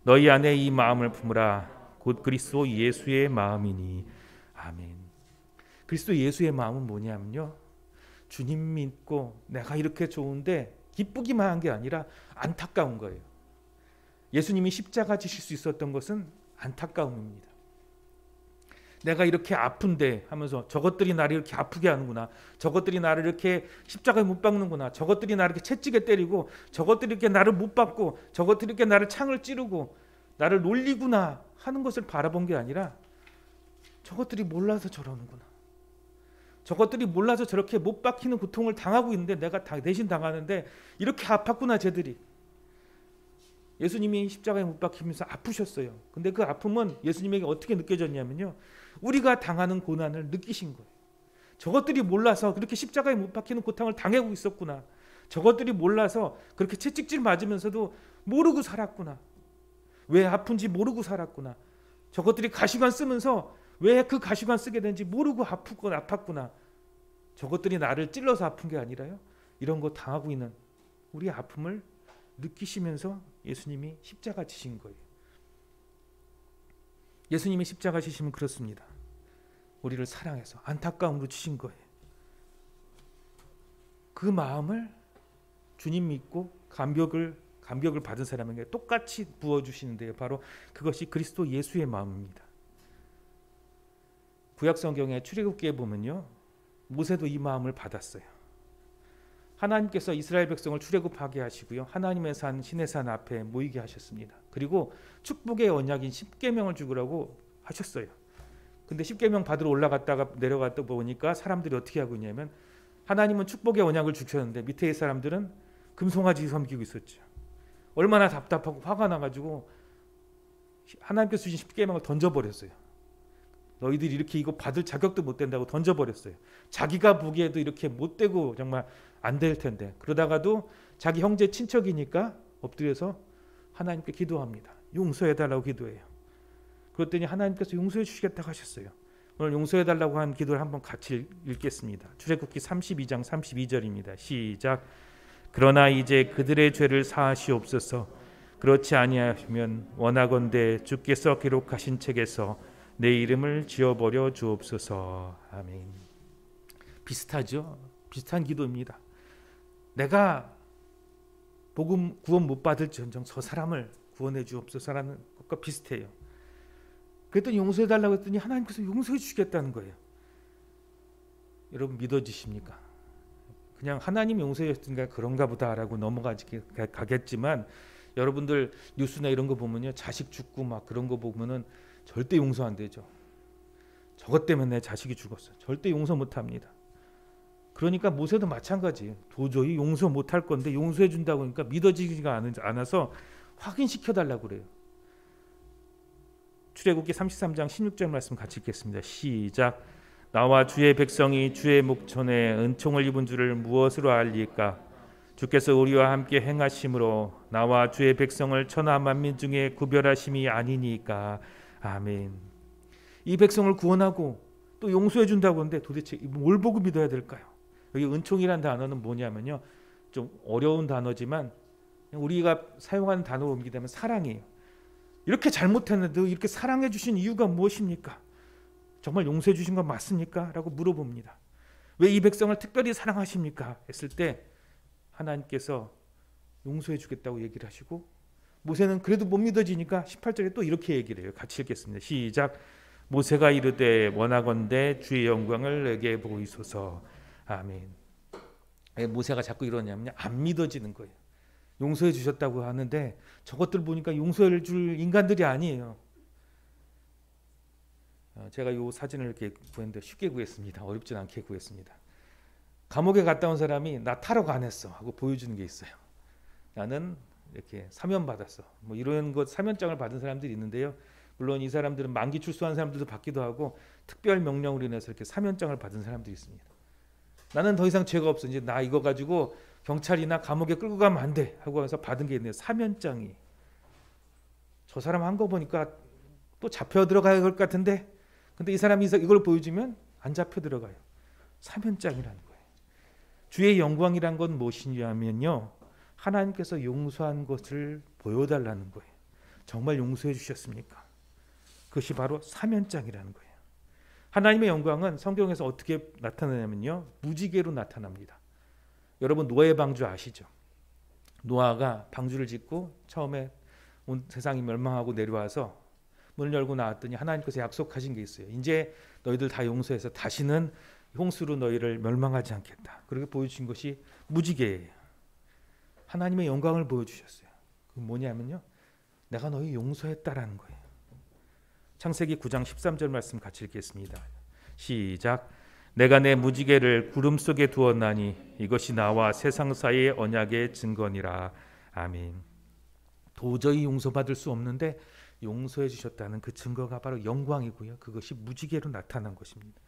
너희 안에 이 마음을 품으라. 곧 그리스도 예수의 마음이니. 아멘. 그리스도 예수의 마음은 뭐냐면요, 주님 믿고 내가 이렇게 좋은데 기쁘기만 한 게 아니라 안타까운 거예요. 예수님이 십자가 지실 수 있었던 것은 안타까움입니다. 내가 이렇게 아픈데 하면서 저것들이 나를 이렇게 아프게 하는구나, 저것들이 나를 이렇게 십자가에 못 박는구나, 저것들이 나를 이렇게 채찍에 때리고, 저것들이 이렇게 나를 못 박고, 저것들이 이렇게 나를 창을 찌르고 나를 놀리구나 하는 것을 바라본 게 아니라, 저것들이 몰라서 저러는구나, 저것들이 몰라서 저렇게 못 박히는 고통을 당하고 있는데 내가 대신 당하는데 이렇게 아팠구나 쟤들이. 예수님이 십자가에 못 박히면서 아프셨어요. 근데 그 아픔은 예수님에게 어떻게 느껴졌냐면요, 우리가 당하는 고난을 느끼신 거예요. 저것들이 몰라서 그렇게 십자가에 못 박히는 고통을 당하고 있었구나, 저것들이 몰라서 그렇게 채찍질 맞으면서도 모르고 살았구나, 왜 아픈지 모르고 살았구나, 저것들이 가시관 쓰면서 왜 그 가시관 쓰게 된지 모르고 아팠구나, 저것들이 나를 찔러서 아픈 게 아니라요, 이런 거 당하고 있는 우리의 아픔을 느끼시면서 예수님이 십자가 지신 거예요. 예수님이 십자가 지시면 그렇습니다. 우리를 사랑해서 안타까움으로 지신 거예요. 그 마음을 주님 믿고 감격을 받은 사람에게 똑같이 부어주시는데요, 바로 그것이 그리스도 예수의 마음입니다. 구약 성경의 출애굽기에 보면요, 모세도 이 마음을 받았어요. 하나님께서 이스라엘 백성을 출애굽하게 하시고요, 하나님의 산 시내산 앞에 모이게 하셨습니다. 그리고 축복의 언약인 십계명을 주라고 하셨어요. 근데 십계명 받으러 올라갔다가 내려갔다 보니까 사람들이 어떻게 하고 있냐면, 하나님은 축복의 언약을 주셨는데 밑에 사람들은 금송아지 섬기고 있었죠. 얼마나 답답하고 화가 나가지고 하나님께서 주신 10계명을 던져버렸어요. 너희들이 이렇게 이거 받을 자격도 못 된다고 던져버렸어요. 자기가 보기에도 이렇게 못되고 정말 안 될 텐데, 그러다가도 자기 형제 친척이니까 엎드려서 하나님께 기도합니다. 용서해달라고 기도해요. 그랬더니 하나님께서 용서해 주시겠다고 하셨어요. 오늘 용서해달라고 한 기도를 한번 같이 읽겠습니다. 출애굽기 32장 32절입니다. 시작. 그러나 이제 그들의 죄를 사하시옵소서. 그렇지 아니하시면 원하건대 주께서 기록하신 책에서 내 이름을 지워버려 주옵소서. 아멘. 비슷하죠? 비슷한 기도입니다. 내가 복음 구원 못 받을지언정 저 사람을 구원해 주옵소서라는 것과 비슷해요. 그랬더니 용서해 달라고 했더니 하나님께서 용서해 주시겠다는 거예요. 여러분 믿어지십니까? 그냥 하나님 용서해 주셨으니까 그런가 보다라고 넘어가겠지만, 여러분들 뉴스나 이런 거 보면요, 자식 죽고 막 그런 거 보면은 절대 용서 안 되죠. 저것 때문에 내 자식이 죽었어. 절대 용서 못 합니다. 그러니까 모세도 마찬가지예요. 도저히 용서 못 할 건데 용서해 준다고 하니까 믿어지지가 않아서 확인시켜 달라고 그래요. 출애굽기 33장 16절 말씀 같이 읽겠습니다. 시작. 나와 주의 백성이 주의 목전에 은총을 입은 줄을 무엇으로 알리까? 주께서 우리와 함께 행하심으로 나와 주의 백성을 천하 만민 중에 구별하심이 아니니까. 아멘. 이 백성을 구원하고 또 용서해 준다고 하는데 도대체 뭘 보고 믿어야 될까요? 여기 은총이란 단어는 뭐냐면요, 좀 어려운 단어지만 우리가 사용하는 단어로 옮기면 사랑이에요. 이렇게 잘못했는데 이렇게 사랑해 주신 이유가 무엇입니까? 정말 용서해 주신 건 맞습니까? 라고 물어봅니다. 왜 이 백성을 특별히 사랑하십니까? 했을 때 하나님께서 용서해 주겠다고 얘기를 하시고, 모세는 그래도 못 믿어지니까 18절에 또 이렇게 얘기를 해요. 같이 읽겠습니다. 시작. 모세가 이르되 원하건대 주의 영광을 내게 보이소서. 아멘. 모세가 자꾸 이러냐면요, 안 믿어지는 거예요. 용서해 주셨다고 하는데 저것들 보니까 용서해 줄 인간들이 아니에요. 제가 이 사진을 이렇게 구했는데 쉽게 구했습니다. 어렵진 않게 구했습니다. 감옥에 갔다 온 사람이 나 탈옥 안 했어 하고 보여주는 게 있어요. 나는 이렇게 사면 받았어. 뭐 이런 것 사면장을 받은 사람들이 있는데요. 물론 이 사람들은 만기 출소한 사람들도 받기도 하고 특별 명령으로 인해서 이렇게 사면장을 받은 사람들이 있습니다. 나는 더 이상 죄가 없어. 이제 나 이거 가지고 경찰이나 감옥에 끌고 가면 안 돼 하고 해서 받은 게 있네요. 사면장이. 저 사람 한 거 보니까 또 잡혀 들어가야 할 것 같은데, 근데 이 사람이 이걸 보여주면 안 잡혀 들어가요. 사면장이라는 거예요. 주의 영광이란 건 무엇이냐면요, 하나님께서 용서한 것을 보여달라는 거예요. 정말 용서해 주셨습니까? 그것이 바로 사면장이라는 거예요. 하나님의 영광은 성경에서 어떻게 나타나냐면요, 무지개로 나타납니다. 여러분 노아의 방주 아시죠? 노아가 방주를 짓고 처음에 온 세상이 멸망하고 내려와서 문을 열고 나왔더니 하나님께서 약속하신 게 있어요. 이제 너희들 다 용서해서 다시는 홍수로 너희를 멸망하지 않겠다. 그렇게 보여주신 것이 무지개예요. 하나님의 영광을 보여주셨어요. 그 뭐냐면요, 내가 너희 용서했다라는 거예요. 창세기 9장 13절 말씀 같이 읽겠습니다. 시작. 내가 내 무지개를 구름 속에 두었나니 이것이 나와 세상 사이의 언약의 증거니라. 아멘. 도저히 용서받을 수 없는데 용서해 주셨다는 그 증거가 바로 영광이고요. 그것이 무지개로 나타난 것입니다.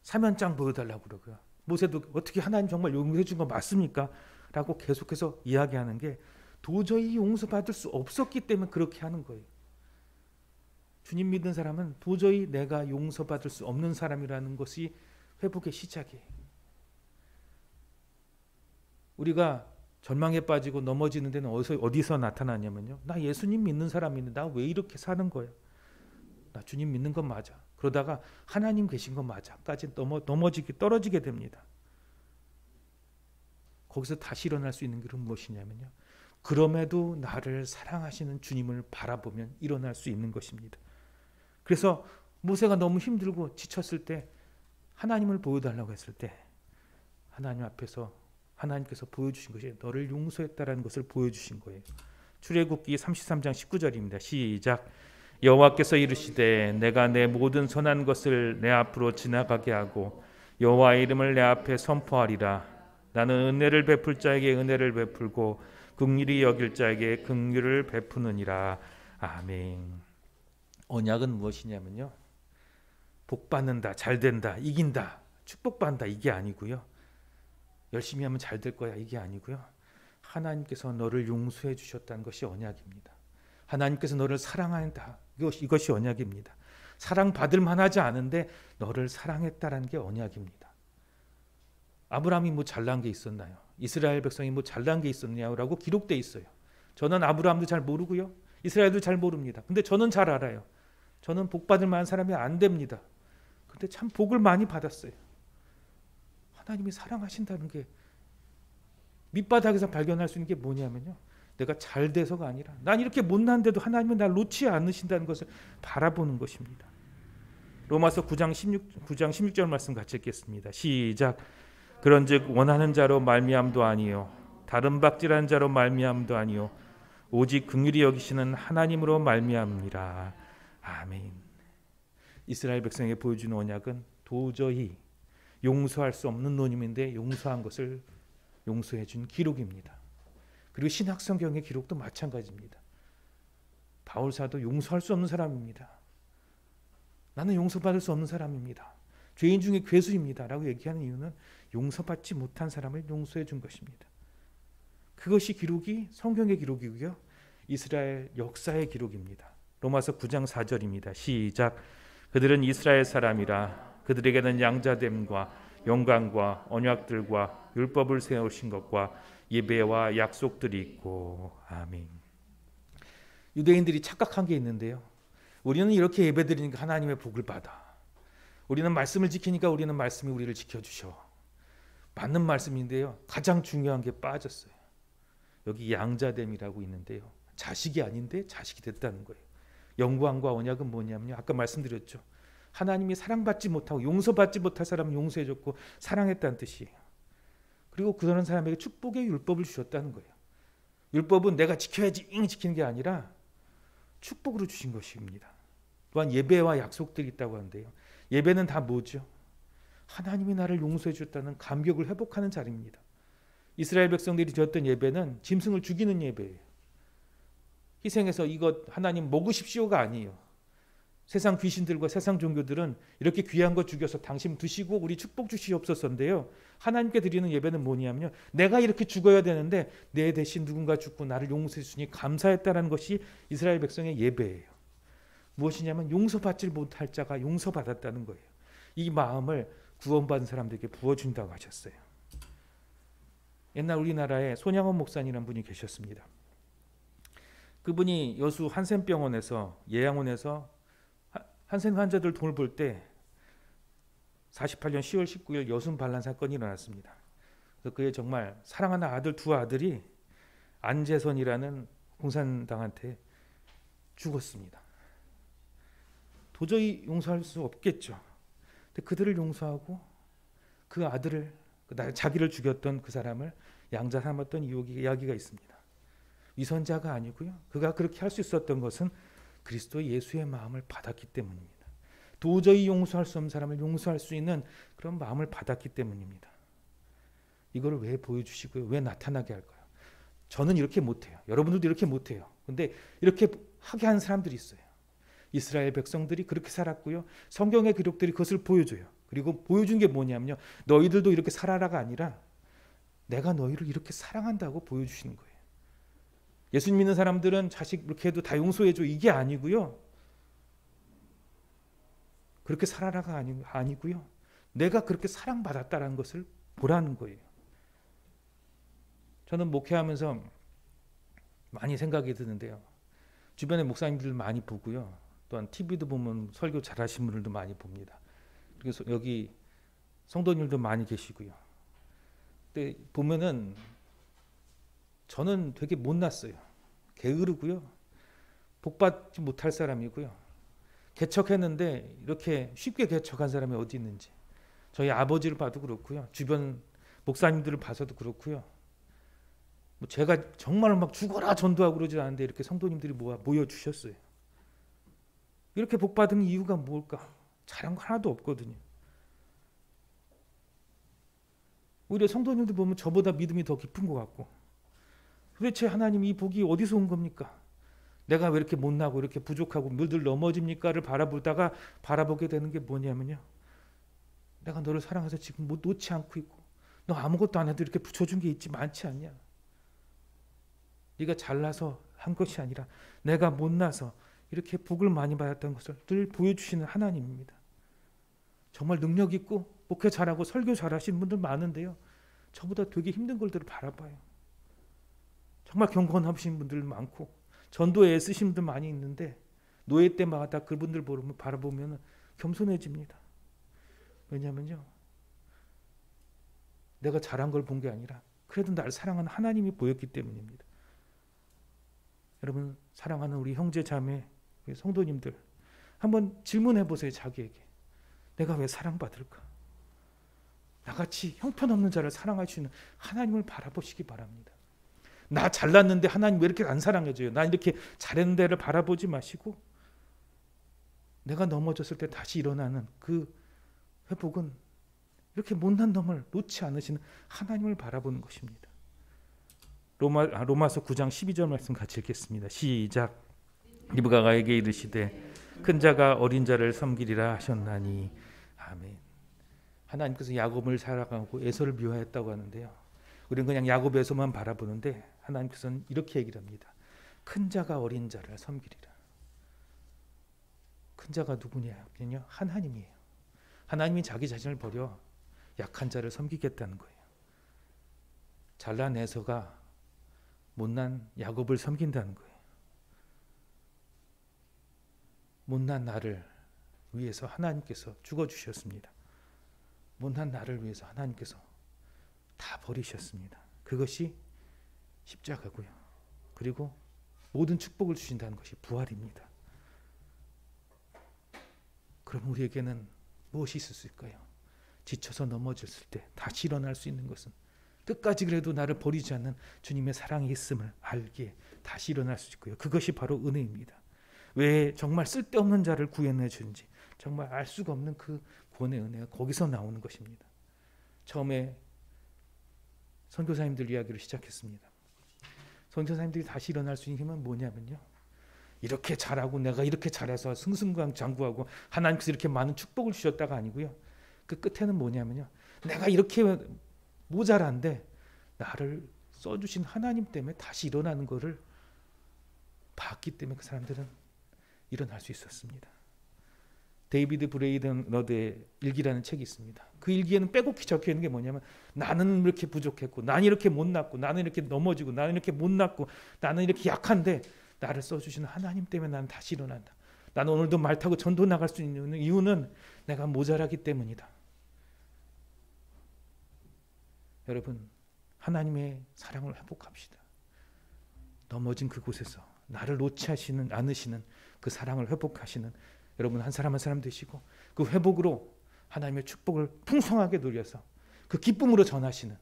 사면장 보여달라고 그러고요. 모세도 어떻게 하나님 정말 용서해 준 거 맞습니까? 라고 계속해서 이야기하는 게 도저히 용서받을 수 없었기 때문에 그렇게 하는 거예요. 주님 믿는 사람은 도저히 내가 용서받을 수 없는 사람이라는 것이 회복의 시작이에요. 우리가 절망에 빠지고 넘어지는 데는 어디서 나타나냐면요, 나 예수님 믿는 사람인데 나 왜 이렇게 사는 거예요? 나 주님 믿는 건 맞아. 그러다가 하나님 계신 건 맞아까지 떨어지게 됩니다. 거기서 다시 일어날 수 있는 길은 무엇이냐면요, 그럼에도 나를 사랑하시는 주님을 바라보면 일어날 수 있는 것입니다. 그래서 모세가 너무 힘들고 지쳤을 때 하나님을 보여달라고 했을 때 하나님 앞에서 하나님께서 보여주신 것이 너를 용서했다라는 것을 보여주신 거예요. 출애굽기 33장 19절입니다. 시작. 여호와께서 이르시되 내가 내 모든 선한 것을 내 앞으로 지나가게 하고 여호와의 이름을 내 앞에 선포하리라. 나는 은혜를 베풀 자에게 은혜를 베풀고 긍휼히 여길 자에게 긍휼을 베푸느니라. 아멘. 언약은 무엇이냐면요, 복 받는다, 잘 된다, 이긴다, 축복받는다, 이게 아니고요, 열심히 하면 잘 될 거야, 이게 아니고요, 하나님께서 너를 용서해 주셨다는 것이 언약입니다. 하나님께서 너를 사랑한다, 이것이 언약입니다. 사랑받을 만하지 않은데 너를 사랑했다라는 게 언약입니다. 아브라함이 뭐 잘난 게 있었나요? 이스라엘 백성이 뭐 잘난 게 있었냐고 기록돼 있어요. 저는 아브라함도 잘 모르고요, 이스라엘도 잘 모릅니다. 근데 저는 잘 알아요. 저는 복 받을 만한 사람이 안 됩니다. 근데 참 복을 많이 받았어요. 하나님이 사랑하신다는 게 밑바닥에서 발견할 수 있는 게 뭐냐면요, 내가 잘 돼서가 아니라 난 이렇게 못난데도 하나님은 날 놓지 않으신다는 것을 바라보는 것입니다. 로마서 9장 16절 말씀 같이 읽겠습니다. 시작. 그런즉 원하는 자로 말미암도 아니요 다른 박질한 자로 말미암도 아니요 오직 긍휼히 여기시는 하나님으로 말미암니라. 아멘. 이스라엘 백성에게 보여주는 언약은 도저히 용서할 수 없는 노님인데 용서한 것을 용서해 준 기록입니다. 그리고 신약 성경의 기록도 마찬가지입니다. 바울 사도 용서할 수 없는 사람입니다. 나는 용서받을 수 없는 사람입니다. 죄인 중에 괴수입니다 라고 얘기하는 이유는 용서받지 못한 사람을 용서해 준 것입니다. 그것이 기록이 성경의 기록이고요, 이스라엘 역사의 기록입니다. 로마서 9장 4절입니다. 시작. 그들은 이스라엘 사람이라 그들에게는 양자됨과 영광과 언약들과 율법을 세우신 것과 예배와 약속들이 있고. 아멘. 유대인들이 착각한 게 있는데요, 우리는 이렇게 예배드리니까 하나님의 복을 받아, 우리는 말씀을 지키니까 우리는 말씀이 우리를 지켜주셔. 맞는 말씀인데요, 가장 중요한 게 빠졌어요. 여기 양자됨이라고 있는데요, 자식이 아닌데 자식이 됐다는 거예요. 영광과 언약은 뭐냐면요, 아까 말씀드렸죠, 하나님이 사랑받지 못하고 용서받지 못할 사람을 용서해줬고 사랑했다는 뜻이에요. 그리고 그런 사람에게 축복의 율법을 주셨다는 거예요. 율법은 내가 지켜야지 지키는 게 아니라 축복으로 주신 것입니다. 또한 예배와 약속들이 있다고 하는데요, 예배는 다 뭐죠? 하나님이 나를 용서해 줬다는 감격을 회복하는 자리입니다. 이스라엘 백성들이 드렸던 예배는 짐승을 죽이는 예배예요. 희생해서 이것 하나님 먹으십시오가 아니에요. 세상 귀신들과 세상 종교들은 이렇게 귀한 거 죽여서 당신 드시고 우리 축복 주시옵소서인데요, 하나님께 드리는 예배는 뭐냐면요, 내가 이렇게 죽어야 되는데 내 대신 누군가 죽고 나를 용서해 주시니 감사했다는 것이 이스라엘 백성의 예배예요. 무엇이냐면 용서받지 못할 자가 용서받았다는 거예요. 이 마음을 구원받은 사람들에게 부어준다고 하셨어요. 옛날 우리나라에 손양원 목사님이라는 분이 계셨습니다. 그분이 여수 한센병원에서 예양원에서 한센 환자들 돈을 벌 때 48년 10월 19일 여순 반란 사건이 일어났습니다. 그래서 그의 정말 사랑하는 아들 두 아들이 안재선이라는 공산당한테 죽었습니다. 도저히 용서할 수 없겠죠. 근데 그들을 용서하고 그 아들을, 자기를 죽였던 그 사람을 양자 삼았던 이야기가 있습니다. 위선자가 아니고요, 그가 그렇게 할 수 있었던 것은 그리스도 예수의 마음을 받았기 때문입니다. 도저히 용서할 수 없는 사람을 용서할 수 있는 그런 마음을 받았기 때문입니다. 이걸 왜 보여주시고요, 왜 나타나게 할까요? 저는 이렇게 못해요. 여러분들도 이렇게 못해요. 근데 이렇게 하게 하는 사람들이 있어요. 이스라엘 백성들이 그렇게 살았고요, 성경의 기록들이 그것을 보여줘요. 그리고 보여준 게 뭐냐면요, 너희들도 이렇게 살아라가 아니라 내가 너희를 이렇게 사랑한다고 보여주시는 거예요. 예수님 믿는 사람들은 자식 이렇게 해도 다 용서해줘, 이게 아니고요, 그렇게 살아라가 아니고요, 내가 그렇게 사랑받았다는 것을 보라는 거예요. 저는 목회하면서 많이 생각이 드는데요, 주변에 목사님들 많이 보고요, 또한 TV도 보면 설교 잘하신 분들도 많이 봅니다. 그래서 여기 성도님들도 많이 계시고요. 근데 보면은 저는 되게 못났어요. 게으르고요, 복받지 못할 사람이고요, 개척했는데 이렇게 쉽게 개척한 사람이 어디 있는지 저희 아버지를 봐도 그렇고요, 주변 목사님들을 봐서도 그렇고요, 뭐 제가 정말 막 죽어라 전도하고 그러지 않은데 이렇게 성도님들이 모여주셨어요. 이렇게 복받은 이유가 뭘까? 잘한 거 하나도 없거든요. 오히려 성도님들 보면 저보다 믿음이 더 깊은 것 같고 도대체 하나님 이 복이 어디서 온 겁니까? 내가 왜 이렇게 못나고 이렇게 부족하고 늘 넘어집니까를 바라보다가 바라보게 되는 게 뭐냐면요, 내가 너를 사랑해서 지금 못 놓지 않고 있고, 너 아무것도 안 해도 이렇게 붙여준 게 있지 많지 않냐? 네가 잘나서 한 것이 아니라 내가 못나서 이렇게 복을 많이 받았던 것을 늘 보여주시는 하나님입니다. 정말 능력 있고 목회 잘하고 설교 잘하시는 분들 많은데요, 저보다 되게 힘든 걸들 바라봐요. 정말 경건하신 분들 많고 전도에 애쓰신 분들 많이 있는데 노예 때마다 그분들 바라보면 겸손해집니다. 왜냐면요, 내가 잘한 걸 본 게 아니라 그래도 나를 사랑하는 하나님이 보였기 때문입니다. 여러분, 사랑하는 우리 형제 자매, 우리 성도님들, 한번 질문해 보세요. 자기에게 내가 왜 사랑받을까? 나같이 형편없는 자를 사랑하시는 하나님을 바라보시기 바랍니다. 나 잘났는데 하나님 왜 이렇게 안 사랑해줘요? 나 이렇게 잘했는데를 바라보지 마시고, 내가 넘어졌을 때 다시 일어나는 그 회복은 이렇게 못난 놈을 놓지 않으시는 하나님을 바라보는 것입니다. 로마서 9장 12절 말씀 같이 읽겠습니다. 시작. 리브가에게 이르시되 큰 자가 어린 자를 섬기리라 하셨나니. 아멘. 하나님께서 야곱을 사랑하고 에서를 미워했다고 하는데요, 우리는 그냥 야곱에서만 바라보는데 하나님께서는 이렇게 얘기를 합니다. 큰 자가 어린 자를 섬기리라. 큰 자가 누구냐? 그냥 하나님이에요. 하나님이 자기 자신을 버려 약한 자를 섬기겠다는 거예요. 잘난 에서가 못난 야곱을 섬긴다는 거예요. 못난 나를 위해서 하나님께서 죽어주셨습니다. 못난 나를 위해서 하나님께서 다 버리셨습니다. 그것이 십자가고요. 그리고 모든 축복을 주신다는 것이 부활입니다. 그럼 우리에게는 무엇이 있을까요? 지쳐서 넘어졌을 때 다시 일어날 수 있는 것은 끝까지 그래도 나를 버리지 않는 주님의 사랑이 있음을 알기에 다시 일어날 수 있고요. 그것이 바로 은혜입니다. 왜 정말 쓸데없는 자를 구원해 주는지 정말 알 수가 없는 그 구원의 은혜가 거기서 나오는 것입니다. 처음에 선교사님들 이야기를 시작했습니다. 선교사님들이 다시 일어날 수 있는 힘은 뭐냐면요, 이렇게 잘하고 내가 이렇게 잘해서 승승장구하고 하나님께서 이렇게 많은 축복을 주셨다가 아니고요, 그 끝에는 뭐냐면요, 내가 이렇게 모자란데 나를 써주신 하나님 때문에 다시 일어나는 것을 봤기 때문에 그 사람들은 일어날 수 있었습니다. 데이비드 브레이든러드의 일기라는 책이 있습니다. 그 일기에는 빼곡히 적혀 있는 게 뭐냐면, 나는 이렇게 부족했고, 나는 이렇게 못났고, 나는 이렇게 넘어지고, 나는 이렇게 못났고, 나는 이렇게 약한데 나를 써주시는 하나님 때문에 나는 다시 일어난다. 나는 오늘도 말 타고 전도 나갈 수 있는 이유는 내가 모자라기 때문이다. 여러분, 하나님의 사랑을 회복합시다. 넘어진 그곳에서 나를 놓지 않으시는 그 사랑을 회복하시는 여러분 한 사람 한 사람 되시고, 그 회복으로 하나님의 축복을 풍성하게 누려서 그 기쁨으로 전하시는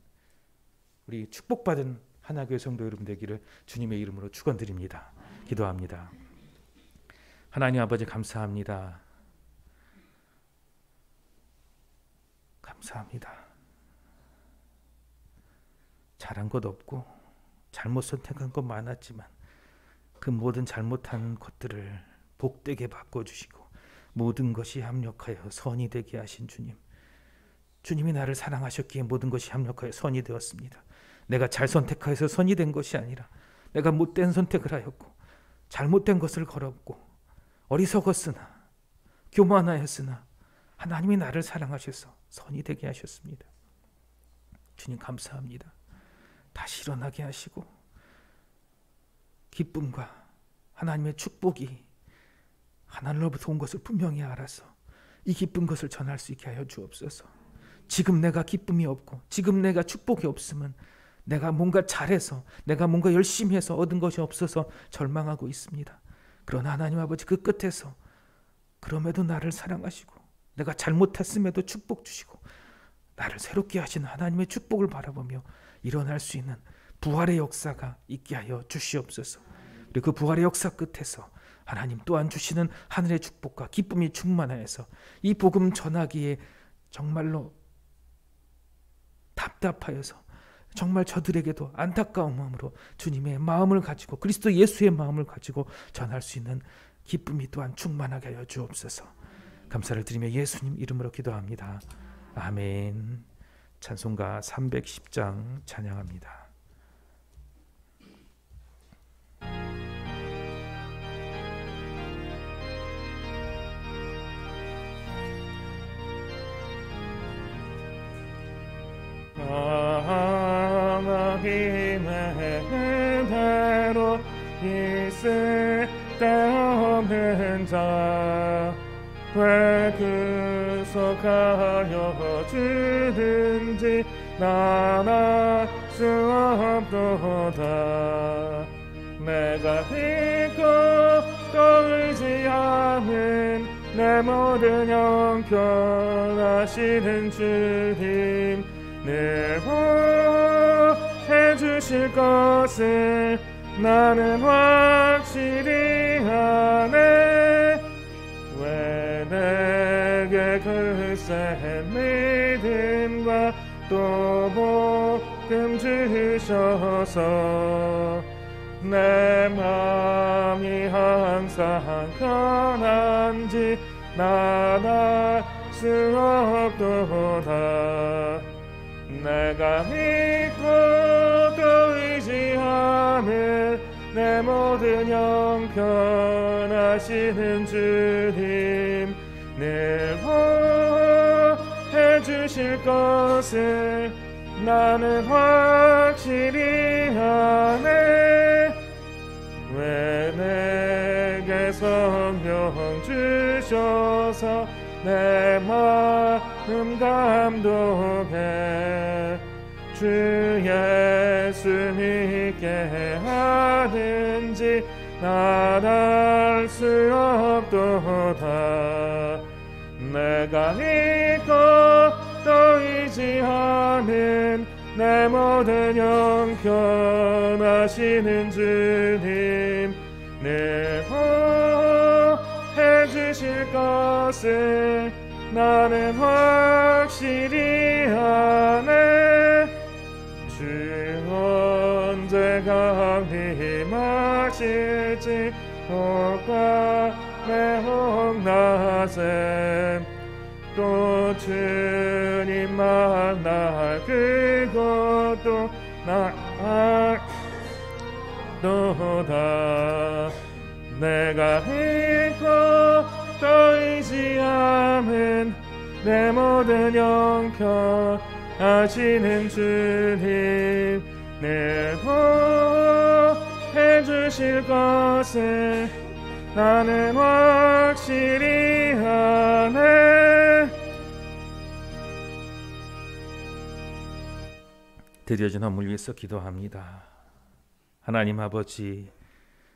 우리 축복받은 하나교회 성도 여러분 되기를 주님의 이름으로 축원드립니다. 기도합니다. 하나님 아버지, 감사합니다. 감사합니다. 잘한 것 없고 잘못 선택한 것 많았지만 그 모든 잘못한 것들을 복되게 바꿔주시고 모든 것이 합력하여 선이 되게 하신 주님, 주님이 나를 사랑하셨기에 모든 것이 합력하여 선이 되었습니다. 내가 잘 선택하여서 선이 된 것이 아니라 내가 못된 선택을 하였고 잘못된 것을 걸었고 어리석었으나 교만하였으나 하나님이 나를 사랑하셔서 선이 되게 하셨습니다. 주님 감사합니다. 다시 일어나게 하시고 기쁨과 하나님의 축복이 하나님으로부터 온 것을 분명히 알아서 이 기쁜 것을 전할 수 있게 하여 주옵소서. 지금 내가 기쁨이 없고 지금 내가 축복이 없으면 내가 뭔가 잘해서 내가 뭔가 열심히 해서 얻은 것이 없어서 절망하고 있습니다. 그러나 하나님 아버지, 그 끝에서 그럼에도 나를 사랑하시고 내가 잘못했음에도 축복 주시고 나를 새롭게 하시는 하나님의 축복을 바라보며 일어날 수 있는 부활의 역사가 있게 하여 주시옵소서. 그리고 그 부활의 역사 끝에서 하나님 또한 주시는 하늘의 축복과 기쁨이 충만하여서 이 복음 전하기에 정말로 답답하여서 정말 저들에게도 안타까운 마음으로 주님의 마음을 가지고 그리스도 예수의 마음을 가지고 전할 수 있는 기쁨이 또한 충만하게 하여 주옵소서. 감사를 드리며 예수님 이름으로 기도합니다. 아멘. 찬송가 310장 찬양합니다. 하나님의 은혜로 있을 때 없는 자 왜 구속하여 주든지 나날 수 없도다. 내가 믿고 또 의지하는 내 모든 형편하시는 주님 늘 보호해 주실 것을 나는 확실히 아네. 왜 내게 글쎄 믿음과 또 복음 주셔서 내 마음이 항상 편한지 나날 수 없도다. 내가 믿고 또 의지하는 내 모든 형편하시는 주님 늘 보호해 주실 것을 나는 확실히 아네. 왜 내게 성령 주셔서 내 마음 감동해 주 예수 믿게 하는지 나날 수 없도다. 내가 믿고 또 의지하는 내 모든 형편하시는 주님 늘 보호해 주실 것을 나는 확실히 아네. 주 언제 강림하실지 혹과 매혹 낮에 또 주님 만날 그것도 나도다. 내가 믿고 또 의지하는 내 모든 영평 하시는 주님 늘 보호해 주실 것을 나는 확실히 아네. 드려진 헌물 위해서 기도합니다. 하나님 아버지,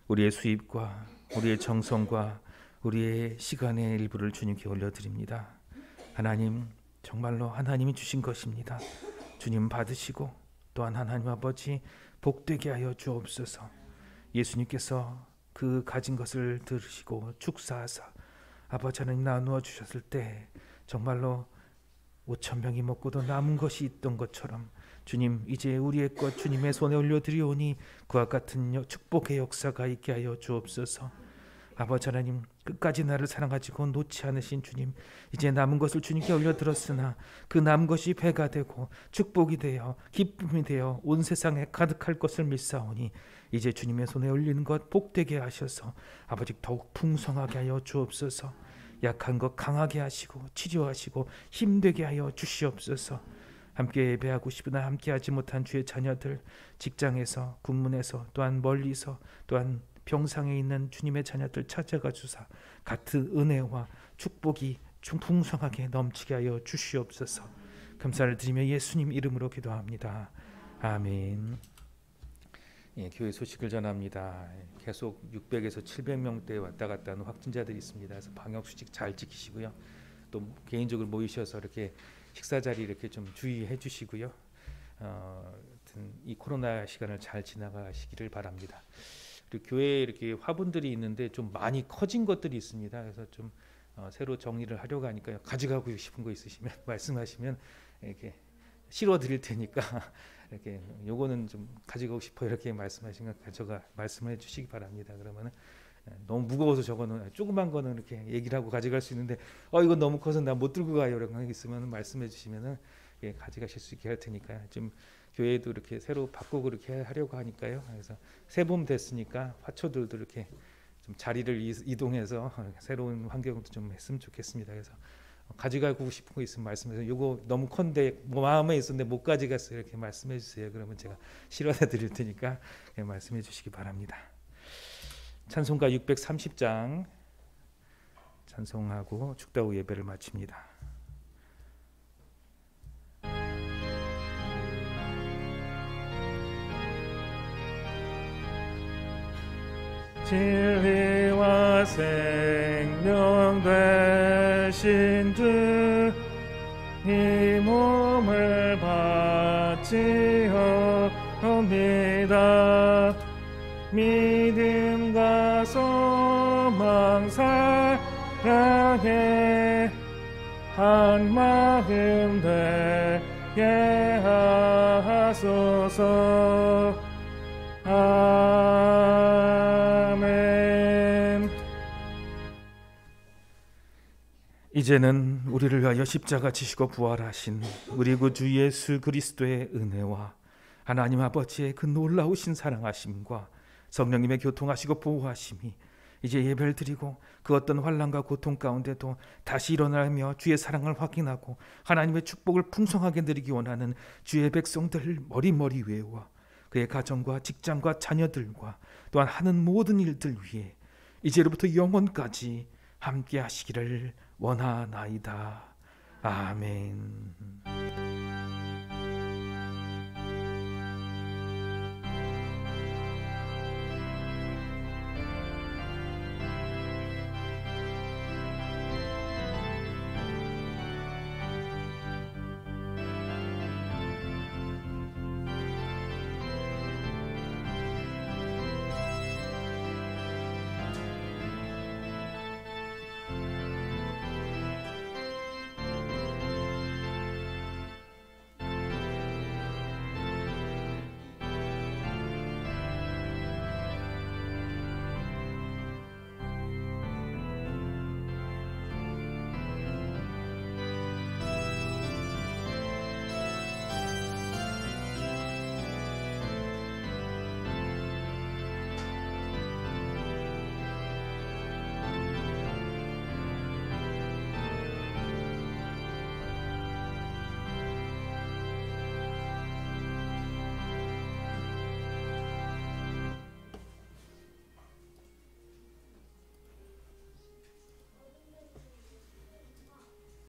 우리의 수입과 우리의 정성과 우리의 시간의 일부를 주님께 올려드립니다. 하나님, 정말로 하나님이 주신 것입니다. 주님 받으시고 또한 하나님 아버지 복되게 하여 주옵소서. 예수님께서 그 가진 것을 들으시고 축사하사 아버지 하나님 나누어 주셨을 때 정말로 5,000명이 먹고도 남은 것이 있던 것처럼 주님, 이제 우리의 것 주님의 손에 올려드리오니 그와 같은 축복의 역사가 있게 하여 주옵소서. 아버지 하나님, 끝까지 나를 사랑하시고 놓지 않으신 주님, 이제 남은 것을 주님께 올려드렸으나 그 남은 것이 배가 되고 축복이 되어 기쁨이 되어 온 세상에 가득할 것을 믿사오니 이제 주님의 손에 올리는 것 복되게 하셔서 아버지 더욱 풍성하게 하여 주옵소서. 약한 것 강하게 하시고 치료하시고 힘되게 하여 주시옵소서. 함께 예배하고 싶으나 함께하지 못한 주의 자녀들, 직장에서, 군문에서, 또한 멀리서, 또한 병상에 있는 주님의 자녀들 찾아가 주사 같은 은혜와 축복이 풍성하게 넘치게 하여 주시옵소서. 감사를 드리며 예수님 이름으로 기도합니다. 아멘. 예, 교회 소식을 전합니다. 계속 600에서 700명대 왔다 갔다 하는 확진자들이 있습니다. 그래서 방역 수칙 잘 지키시고요. 또 개인적으로 모이셔서 이렇게 식사 자리 이렇게 좀 주의해 주시고요. 이 코로나 시간을 잘 지나가시기를 바랍니다. 그리고 교회에 이렇게 화분들이 있는데 좀 많이 커진 것들이 있습니다. 그래서 좀 새로 정리를 하려고 하니까요. 가져가고 싶은 거 있으시면 말씀하시면 이렇게 실어 드릴 테니까 이렇게 요거는 좀 가지고 싶어 이렇게 말씀하신 거 가져가 말씀해 주시기 바랍니다. 그러면은 너무 무거워서 저거는 조그만 거는 이렇게 얘기를 하고 가져갈 수 있는데 이건 너무 커서 나 못 들고 가요 이런 거 있으면 말씀해 주시면은 가져가실 수 있게 할 테니까 좀 교회도 이렇게 새로 바꾸고 그렇게 하려고 하니까요. 그래서 새 봄 됐으니까 화초들도 이렇게 좀 자리를 이동해서 새로운 환경도 좀 했으면 좋겠습니다. 그래서 가져가고 싶은 거 있으면 말씀해서 요거 너무 큰데 마음에 있었는데 못 가져갔어요 이렇게 말씀해 주세요. 그러면 제가 실어다 드릴 테니까 말씀해 주시기 바랍니다. 찬송가 630장 찬송하고 축도 후 예배를 마칩니다. 진리와 생명 되신 주, 이 몸을 바치옵니다. 믿음과 소망 사랑에 한 마음 되게 하소서. 아멘. 이제는 우리를 위하여 십자가 지시고 부활하신 우리 주 예수 그리스도의 은혜와 하나님 아버지의 그 놀라우신 사랑하심과 성령님의 교통하시고 보호하심이 이제 예배를 드리고 그 어떤 환난과 고통 가운데도 다시 일어나며 주의 사랑을 확인하고 하나님의 축복을 풍성하게 누리기 원하는 주의 백성들 머리머리 위에와 그의 가정과 직장과 자녀들과 또한 하는 모든 일들 위해 이제로부터 영원까지 함께 하시기를 원하나이다. 아멘.